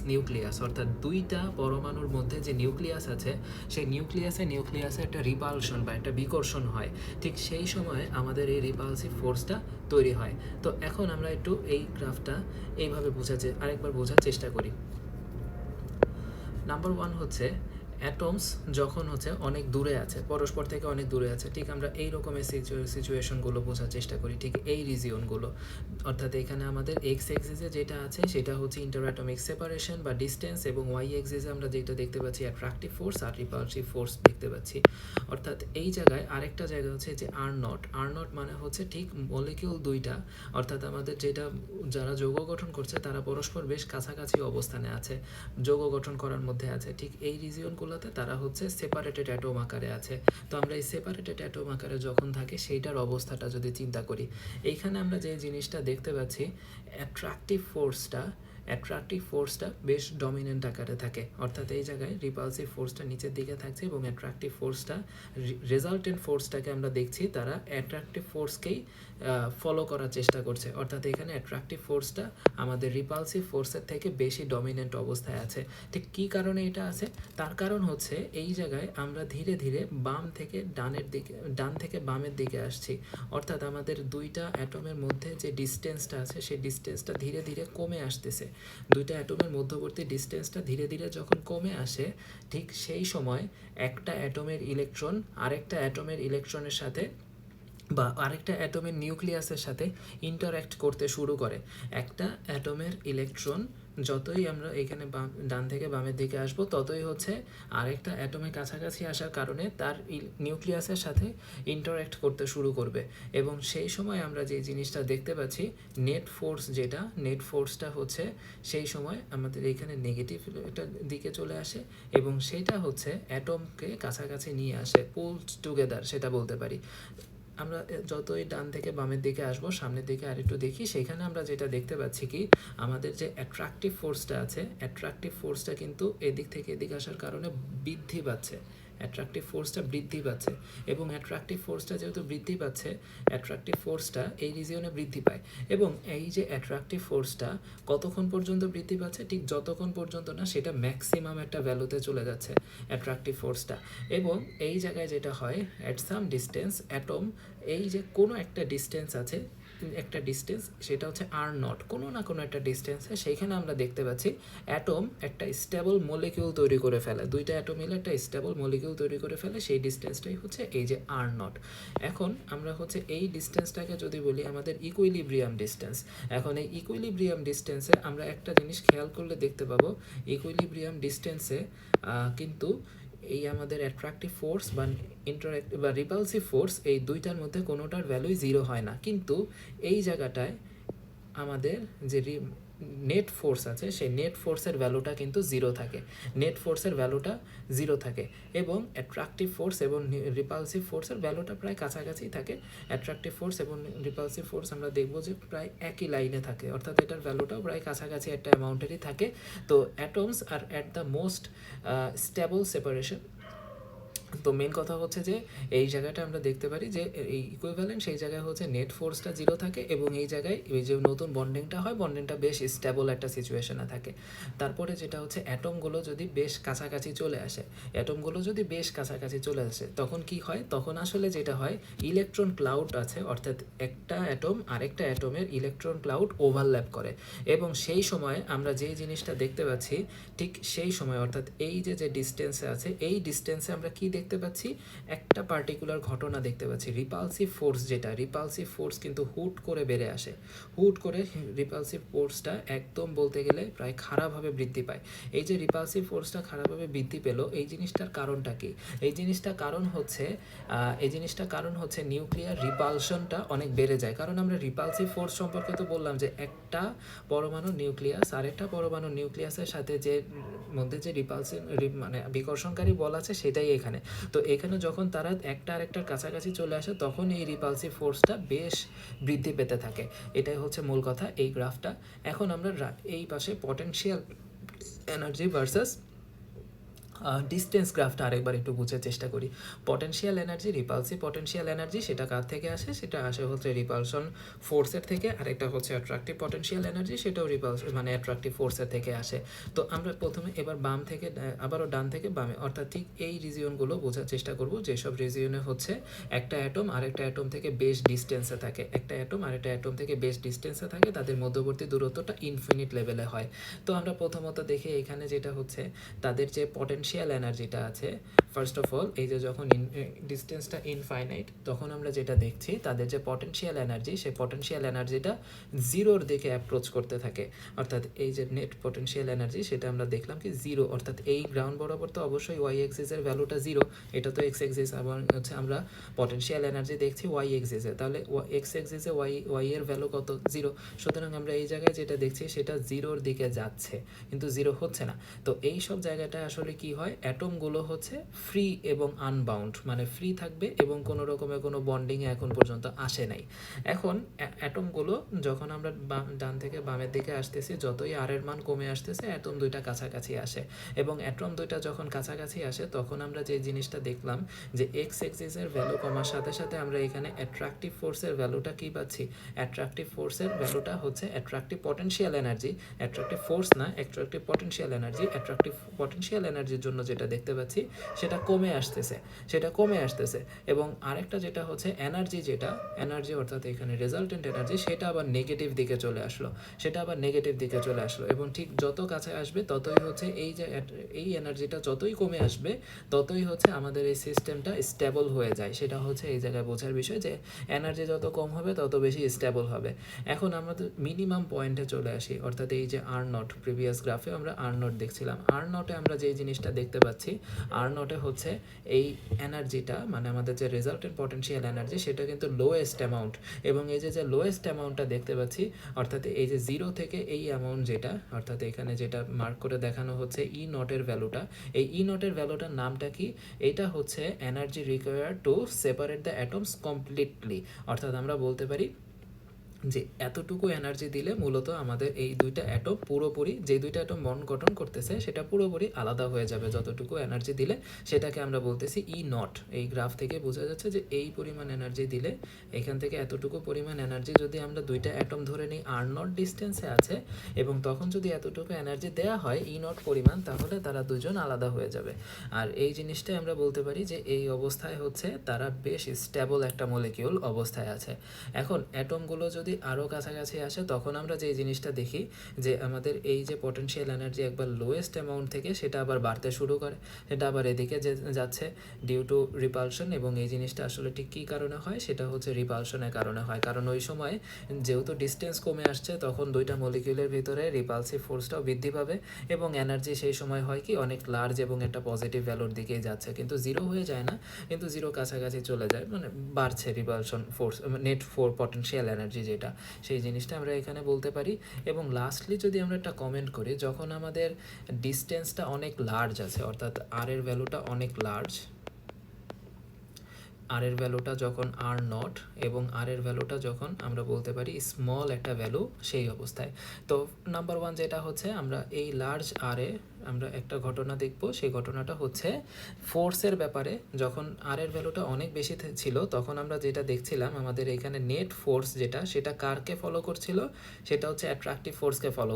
নিউক্লিয়াস অর্থাৎ দুইটা পরমাণুর মধ্যে যে নিউক্লিয়াস আছে, সেই নিউক্লিয়াসে একটা রিপালশন বা একটা বিকর্ষণ হয়। ঠিক সেই সময় আমাদের এই রিপালসিভ ফোর্সটা তৈরি হয়। তো এখন আমরা একটু এই গ্রাফটা এইভাবে আরেকবার বোঝার চেষ্টা করি। নাম্বার 1 হচ্ছে অ্যাটমস যখন হচ্ছে অনেক দূরে আছে, পরস্পর থেকে অনেক দূরে আছে, ঠিক আমরা এই রকমের সিচুয়েশনগুলো বোঝার চেষ্টা করি, ঠিক এই রিজিয়নগুলো। অর্থাৎ এখানে আমাদের এক্স এক্সিসে যেটা আছে সেটা হচ্ছে ইন্টারঅ্যাটমিক সেপারেশন বা ডিস্টেন্স, এবং ওয়াই এক্সিসে আমরা যেটা দেখতে পাচ্ছি অ্যাট্রাকটিভ ফোর্স আর রিপালসিভ ফোর্স দেখতে পাচ্ছি। অর্থাৎ এই জায়গায় আরেকটা জায়গা হচ্ছে যে আর নট মানে হচ্ছে ঠিক মলিকিউল দুইটা, অর্থাৎ আমাদের যারা যৌগ গঠন করছে তারা পরস্পর বেশ কাছাকাছি অবস্থানে আছে, যৌগ গঠন করার মধ্যে আছে, ঠিক এই রিজিয়নগুলোতে তারা হচ্ছে সেপারেটেড অ্যাটম আকারে আছে। তো আমরা এই সেপারেটেড অ্যাটম আকারে যখন থাকে সেইটার অবস্থাটা যদি চিন্তা করি, এইখানে আমরা যে জিনিসটা দেখতে পাচ্ছি অ্যাট্রাকটিভ ফোর্সটা বেশ ডমিনেন্ট আকারে থাকে। অর্থাৎ এই জায়গায় রিপালসিভ ফোর্সটা নিচের দিকে থাকছে, এবং অ্যাট্রাকটিভ ফোর্সটা রেজাল্টেন্ট ফোর্সটাকে আমরা দেখছি তারা অ্যাট্রাকটিভ ফোর্সকেই ফলো করার চেষ্টা করছে। অর্থাৎ এখানে অ্যাট্রাকটিভ ফোর্সটা আমাদের রিপালসিভ ফোর্সের থেকে বেশি ডমিনেন্ট অবস্থায় আছে। ঠিক কী কারণে এটা আছে? তার কারণ হচ্ছে এই জায়গায় আমরা ধীরে ধীরে ডান থেকে বামের দিকে আসছি। অর্থাৎ আমাদের দুইটা অ্যাটমের মধ্যে যে ডিস্টেন্সটা আছে সেই ডিস্টেন্সটা ধীরে ধীরে কমে আসতেছে। দুইটা অ্যাটমের মধ্যবর্তী ডিস্টেন্সটা ধীরে ধীরে যখন কমে আসে, ঠিক সেই সময় একটা অ্যাটমের ইলেকট্রন আরেকটা অ্যাটমের ইলেকট্রনের সাথে বা আরেকটা অ্যাটমের নিউক্লিয়াসের সাথে ইন্টারঅ্যাক্ট করতে শুরু করে। একটা অ্যাটমের ইলেকট্রন যতই আমরা এখানে ডান থেকে বামের দিকে আসবো ততই হচ্ছে আরেকটা অ্যাটমের কাছাকাছি আসার কারণে তার নিউক্লিয়াসের সাথে ইন্টারঅ্যাক্ট করতে শুরু করবে এবং সেই সময় আমরা যে জিনিসটা দেখতে পাচ্ছি নেট ফোর্স, যেটা নেট ফোর্সটা হচ্ছে সেই সময় আমাদের এখানে নেগেটিভ দিকে চলে আসে এবং সেটা হচ্ছে অ্যাটমকে কাছাকাছি নিয়ে আসে, পুলড টুগেদার সেটা বলতে পারি। আমরা যতই ডান থেকে বামের দিকে আসবো, সামনের দিকে আরেকটু দেখি, সেখানে আমরা যেটা দেখতে পাচ্ছি কি আমাদের যে অ্যাট্রাকটিভ ফোর্সটা আছে, অ্যাট্রাকটিভ ফোর্সটা কিন্তু এদিক থেকে এদিকে আসার কারণে বৃদ্ধি পাচ্ছে, অ্যাট্রাকটিভ ফোর্সটা বৃদ্ধি পাচ্ছে এবং অ্যাট্রাকটিভ ফোর্সটা যেহেতু বৃদ্ধি পাচ্ছে, অ্যাট্রাকটিভ ফোর্সটা এই রিজিয়নে বৃদ্ধি পায় এবং এই যে অ্যাট্রাকটিভ ফোর্সটা কতক্ষণ পর্যন্ত বৃদ্ধি পাচ্ছে, ঠিক যতক্ষণ পর্যন্ত না সেটা ম্যাক্সিমাম একটা ভ্যালুতে চলে যাচ্ছে অ্যাট্রাকটিভ ফোর্সটা। এবং এই জায়গায় যেটা হয়, অ্যাট সাম ডিস্টেন্স অ্যাটম, এই যে কোনো একটা ডিস্টেন্স আছে, একটা ডিস্টেন্স সেটা হচ্ছে আর নট, কোনো না কোনো একটা ডিস্টেন্সে, সেইখানে আমরা দেখতে পাচ্ছি অ্যাটম একটা স্টেবল মলিকিউল তৈরি করে ফেলে, দুইটা অ্যাটম মিলে একটা স্টেবল মলিকিউল তৈরি করে ফেলে, সেই ডিস্টেন্সটাই হচ্ছে এই যে আর নট। এখন আমরা হচ্ছে এই ডিস্টেন্সটাকে যদি বলি আমাদের ইকুইলিব্রিয়াম ডিস্টেন্স। এখন এই ইকুইলিব্রিয়াম ডিস্টেন্সে আমরা একটা জিনিস খেয়াল করলে দেখতে পাবো, ইকুইলিব্রিয়াম ডিস্টেন্সে কিন্তু এই আমাদের অ্যাট্রাকটিভ ফোর্স বা ইন্টারঅ্যাক্টিভ বা রিপালসিভ ফোর্স, এই দুইটার মধ্যে কোনোটার ভ্যালুই জিরো হয় না, কিন্তু এই জায়গাটায় আমাদের যে নেট ফোর্স আছে সেই নেট ফোর্সের ভ্যালুটা কিন্তু জিরো থাকে, নেট ফোর্সের ভ্যালুটা জিরো থাকে এবং অ্যাট্রাকটিভ ফোর্স এবং রিপালসিভ ফোর্সের ভ্যালুটা প্রায় কাছাকাছি থাকে। অ্যাট্রাকটিভ ফোর্স এবং রিপালসিভ ফোর্স আমরা দেখবো যে প্রায় একই লাইনে থাকে, অর্থাৎ এটার ভ্যালুটাও প্রায় কাছাকাছি একটা অ্যামাউন্টেরই থাকে। তো atoms R at the most stable separation. তো মেন কথা হচ্ছে যে এই জায়গাটা আমরা দেখতে পারি যে এই ইকুইভ্যালেন্ট, সেই জায়গায় হচ্ছে নেট ফোর্সটা জিরো থাকে এবং এই জায়গায় এই যে নতুন বন্ডিংটা হয়, বন্ডিংটা বেশ স্টেবল একটা সিচুয়েশনে থাকে। তারপরে যেটা হচ্ছে অ্যাটমগুলো যদি বেশ কাছাকাছি চলে আসে, অ্যাটমগুলো যদি বেশ কাছাকাছি চলে আসে তখন কি হয়, তখন আসলে যেটা হয় ইলেকট্রন ক্লাউড আছে, অর্থাৎ একটা অ্যাটম আরেকটা অ্যাটমের ইলেকট্রন ক্লাউড ওভারল্যাপ করে এবং সেই সময় আমরা যেই জিনিসটা দেখতে পাচ্ছি ঠিক সেই সময়, অর্থাৎ এই যে যে ডিস্টেন্সে আছে এই ডিস্টেন্সে আমরা কি দেখতে পাচ্ছি, একটা পার্টিকুলার ঘটনা দেখতে পাচ্ছি, রিপালসিভ ফোর্স, যেটা রিপালসিভ ফোর্স কিন্তু হুট করে বেড়ে আসে, হুট করে রিপালসিভ ফোর্সটা একদম বলতে গেলে প্রায় খারাপভাবে বৃদ্ধি পায়। এই যে রিপালসিভ ফোর্সটা খারাপভাবে বৃদ্ধি পেল, এই জিনিসটার কারণটা কি, এই জিনিসটার কারণ হচ্ছে নিউক্লিয়ার রিপালশনটা অনেক বেড়ে যায়। কারণ আমরা রিপালসিভ ফোর্স সম্পর্কে তো বললাম যে একটা পরমাণু নিউক্লিয়াস আরেকটা পরমাণু নিউক্লিয়াসের সাথে যে মধ্যে যে রিপালসিভ মানে বিকর্ষণকারী বল আছে সেটাই এখানে। তো এখানে যখন তারা একটা আরেকটার কাছাকাছি চলে আসে তখন এই রিপালসিভ ফোর্সটা বেশ বৃদ্ধি পেতে থাকে। এটাই হচ্ছে মূল কথা এই গ্রাফটা। এখন আমরা এই পাশে পটেনশিয়াল এনার্জি ভার্সাস ডিস্টেন্স গ্রাফটা আরেকবার একটু বুঝার চেষ্টা করি। Potential energy, repulsive potential energy, সেটা কার থেকে আসে, সেটা আসে হচ্ছে রিপালশন ফোর্সের থেকে, আরেকটা হচ্ছে অ্যাট্রাকটিভ পটেনশিয়াল এনার্জি, সেটাও রিপালশন মানে অ্যাট্রাকটিভ ফোর্সের থেকে আসে। তো আমরা প্রথমে এবার বাম থেকে আবারও ডান থেকে বামে, অর্থাৎ ঠিক এই রিজিয়নগুলো বোঝার চেষ্টা করব, যেসব রিজিয়নে হচ্ছে একটা অ্যাটম আরেকটা অ্যাটম থেকে বেশ ডিস্টেন্সে থাকে, একটা অ্যাটম আরেকটা অ্যাটম থেকে বেশ ডিস্টেন্সে থাকে, তাদের মধ্যবর্তী দূরত্বটা ইনফিনিট লেভেলে হয়। তো আমরা প্রথমত দেখি এখানে যেটা হচ্ছে তাদের যে পটেনশিয়াল এনার্জিটা আছে, ফার্স্ট অফ অল এই যে যখন ডিস্টেন্সটা ইনফাইনাইট তখন আমরা যেটা দেখছি তাদের যে পটেনশিয়াল এনার্জি, সেই পটেনশিয়াল এনার্জিটা জিরোর দিকে অ্যাপ্রোচ করতে থাকে, অর্থাৎ এই যে নেট পটেনশিয়াল এনার্জি সেটা আমরা দেখলাম কি জিরো, অর্থাৎ এই গ্রাউন্ড বরাবর তো অবশ্যই ওয়াই এক্সিসের ভ্যালুটা জিরো, এটা তো এক্স এক্সিস, আবার হচ্ছে আমরা পটেনশিয়াল এনার্জি দেখছি ওয়াই এক্সিসে, তাহলে এক্স এক্সিসে ওয়াই এর ভ্যালু কত, জিরো। সুতরাং আমরা এই জায়গায় যেটা দেখছি সেটা জিরোর দিকে যাচ্ছে কিন্তু জিরো হচ্ছে না। তো এই সব জায়গাটায় আসলে কি হয়, অ্যাটমগুলো হচ্ছে ফ্রি এবং আনবাউন্ড, মানে ফ্রি থাকবে এবং কোনো রকমের কোনো বন্ডিংয়ে এখন পর্যন্ত আসে নাই। এখন অ্যাটমগুলো যখন আমরা ডান থেকে বামের দিকে আসতেছি, যতই আর এর মান কমে আসতেছে অ্যাটম দুইটা কাছাকাছি আসে এবং অ্যাটম দুইটা যখন কাছাকাছি আসে তখন আমরা যে জিনিসটা দেখলাম যে এক্স এক্সিসের ভ্যালু কমার সাথে সাথে আমরা এখানে অ্যাট্রাকটিভ ফোর্সের ভ্যালুটা কি পাচ্ছি, অ্যাট্রাকটিভ ফোর্সের ভ্যালুটা হচ্ছে attractive potential energy, attractive force না, attractive potential energy, attractive potential energy জন্য যেটা দেখতে পাচ্ছি সেটা কমে আসতেছে এবং আরেকটা যেটা হচ্ছে এনার্জি অর্থাৎ এখানে রেজাল্টেন্ট এনার্জি সেটা আবার নেগেটিভ দিকে চলে আসলো এবং ঠিক যত কাছে আসবে ততই হচ্ছে এই এনার্জিটা যতই কমে আসবে ততই হচ্ছে আমাদের এই সিস্টেমটা স্টেবল হয়ে যায়। সেটা হচ্ছে এই জায়গায় বোঝার বিষয় যে এনার্জি যত কম হবে তত বেশি স্টেবল হবে। এখন আমাদের মিনিমাম পয়েন্টে চলে আসি, অর্থাৎ এই যে আর নট, প্রিভিয়াস গ্রাফে আমরা আর নট দেখছিলাম, আর নটে আমরা যেই জিনিসটা দেখতে পাচ্ছি, আর নটে হচ্ছে এই এনার্জিটা মানে আমাদের যে রেজাল্টেন্ট পটেনশিয়াল এনার্জি সেটা কিন্তু লোয়েস্ট অ্যামাউন্ট এবং এই যে লোয়েস্ট অ্যামাউন্টটা দেখতে পাচ্ছি অর্থাৎ এই যে জিরো থেকে এই অ্যামাউন্ট যেটা অর্থাৎ এখানে যেটা মার্ক করে দেখানো হচ্ছে ই নটের ভ্যালুটা, এই ই নটের ভ্যালুটার নামটা কি? এটা হচ্ছে energy required to separate the atoms completely. অর্থাৎ আমরা বলতে পারি যে এতটুকু এনার্জি দিলে মূলত আমাদের এই দুইটা অ্যাটম পুরোপুরি, যে দুইটা অ্যাটম বন্ড গঠন করতেছে সেটা পুরোপুরি আলাদা হয়ে যাবে যতটুকু এনার্জি দিলে, সেটাকে আমরা বলতেছি ই নট। এই গ্রাফ থেকে বোঝা যাচ্ছে যে এই পরিমাণ এনার্জি দিলে এখান থেকে এতটুকু পরিমাণ এনার্জি যদি আমরা দুইটা অ্যাটম ধরে নিই আর নট ডিস্টেন্সে আছে এবং তখন যদি এতটুকু এনার্জি দেওয়া হয় ই নট পরিমাণ, তাহলে তারা দুজন আলাদা হয়ে যাবে। আর এই জিনিসটাই আমরা বলতে পারি যে এই অবস্থায় হচ্ছে তারা বেশ স্টেবল একটা মলিকিউল অবস্থায় আছে। এখন অ্যাটমগুলো যদি আরও কাছাকাছি আসে তখন আমরা যে জিনিসটা দেখি যে আমাদের এই যে পটেনশিয়াল এনার্জি একবার লোয়েস্ট অ্যামাউন্ট থেকে সেটা আবার বাড়তে শুরু করে, সেটা আবার এদিকে যাচ্ছে ডিউ টু রিপালশন। এবং এই জিনিসটা আসলে ঠিক কী কারণে হয়? সেটা হচ্ছে রিপালশনের কারণে হয়, কারণ ওই সময় যেহেতু ডিস্টেন্স কমে আসছে তখন দুইটা মলিকিউলের ভিতরে রিপালসিভ ফোর্সটাও বৃদ্ধি পাবে এবং এনার্জি সেই সময় হয় কি অনেক লার্জ এবং একটা পজিটিভ ভ্যালুর দিকেই যাচ্ছে, কিন্তু জিরো হয়ে যায় না, কিন্তু জিরো কাছাকাছি চলে যায়, মানে বাড়ছে repulsion force, net potential energy যেটা, সেই জিনিসটা আমরা এখানে বলতে পারি। এবং লাস্টলি যদি আমরা একটা কমেন্ট করি, যখন আমাদের ডিস্টেন্সটা অনেক লার্জ আছে অর্থাৎ আর এর ভ্যালুটা অনেক লার্জ, আর এর ভ্যালুটা যখন আর নট এবং আর এর ভ্যালুটা যখন আমরা বলতে পারি স্মল একটা ভ্যালু, সেই অবস্থায় তো নাম্বার ওয়ান যেটা হচ্ছে আমরা এই লার্জ আর এ আমরা একটা ঘটনা দেখব, সেই ঘটনাটা হচ্ছে ফোর্সের ব্যাপারে। যখন আর এর ভ্যালুটা অনেক বেশি ছিল তখন আমরা যেটা দেখছিলাম আমাদের এখানে নেট ফোর্স যেটা, সেটা কারকে ফলো করছিল? সেটা হচ্ছে অ্যাট্রাকটিভ ফোর্সকে ফলো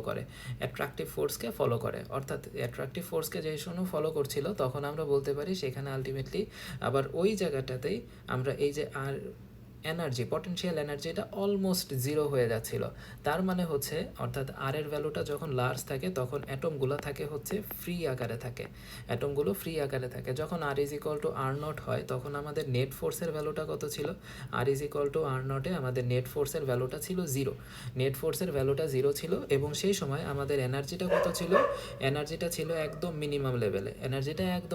করে, অর্থাৎ অ্যাট্রাকটিভ ফোর্সকে যে সময় ফলো করছিল তখন আমরা বলতে পারি সেখানে আলটিমেটলি আবার ওই জায়গাটাতেই আমরা এই যে আর এনার্জি, পটেনশিয়াল এনার্জিটা অলমোস্ট জিরো হয়ে যাচ্ছিল। তার মানে হচ্ছে অর্থাৎ আর এর ভ্যালুটা যখন লার্জ থাকে তখন অ্যাটমগুলো থাকে হচ্ছে ফ্রি আকারে থাকে, যখন r is equal to r naught হয় তখন আমাদের নেট ফোর্সের ভ্যালুটা কত ছিল? R is equal to r নটে আমাদের নেট ফোর্সের ভ্যালুটা ছিল জিরো ছিল এবং সেই সময় আমাদের এনার্জিটা কত ছিল? এনার্জিটা ছিল একদম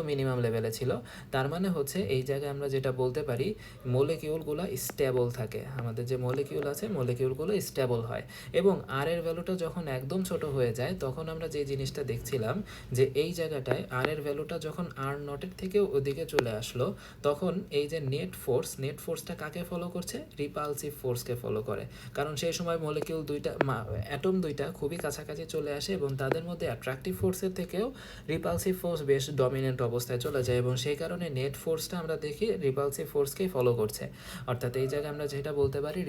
মিনিমাম লেভেলে ছিল। তার মানে হচ্ছে এই জায়গায় আমরা যেটা বলতে পারি মলিকিউলগুলো স্টেবল থাকে, আমাদের যে মলিকিউল আছে মলিকিউলগুলো স্টেবল হয়। এবং আর এর ভ্যালুটা যখন একদম ছোট হয়ে যায় তখন আমরা যে জিনিসটা দেখছিলাম যে এই জায়গাটায় আর এর ভ্যালুটা যখন আর নটের থেকেও ওদিকে চলে আসলো তখন এই যে নেট ফোর্সটা কাকে ফলো করছে? রিপালসিভ ফোর্সকে ফলো করে, কারণ সেই সময় মলিকিউল অ্যাটম দুইটা খুবই কাছাকাছি চলে আসে এবং তাদের মধ্যে অ্যাট্রাকটিভ ফোর্সের থেকেও রিপালসিভ ফোর্স বেশ ডমিনেন্ট অবস্থায় চলে যায় এবং সেই কারণে নেট ফোর্সটা আমরা দেখি রিপালসিভ ফোর্সকেই ফলো করছে। অর্থাৎ এই জায়গায় আমরা যেটা বলতে পারি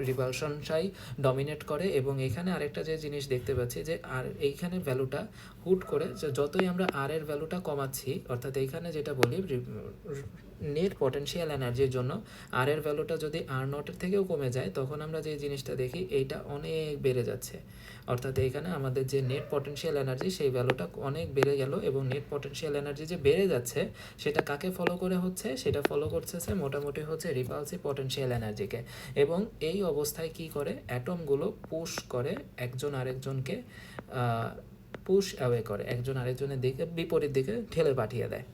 রিপালশনটাই ডমিনেট করে। এবং এখানে আরেকটা যে জিনিস দেখতে পাচ্ছি যে আর এইখানে ভ্যালুটা হুট করে যতই আমরা আর এর ভ্যালুটা কমাচ্ছি, অর্থাৎ এইখানে যেটা বলি নেট পটেনশিয়াল এনার্জির জন্য আর এর ভ্যালুটা যদি আর নটের থেকেও কমে যায় তখন আমরা যে জিনিসটা দেখি এইটা অনেক বেড়ে যাচ্ছে, অর্থাৎ এখানে আমাদের যে নেট পটেনশিয়াল এনার্জি সেই ভ্যালুটা অনেক বেড়ে গেল এবং নেট পটেনশিয়াল এনার্জি যে বেড়ে যাচ্ছে সেটা কাকে ফলো করে হচ্ছে? সেটা ফলো করতেছে মোটামুটি হচ্ছে রিপালসিভ পটেনশিয়াল এনার্জিকে। এবং এই অবস্থায় কি করে? অ্যাটমগুলো পুশ করে একজন আরেকজনকে পুশ অ্যাওয়ে করে, একজন আরেকজনের দিকে বিপরীত দিকে ঠেলে পাঠিয়ে দেয়।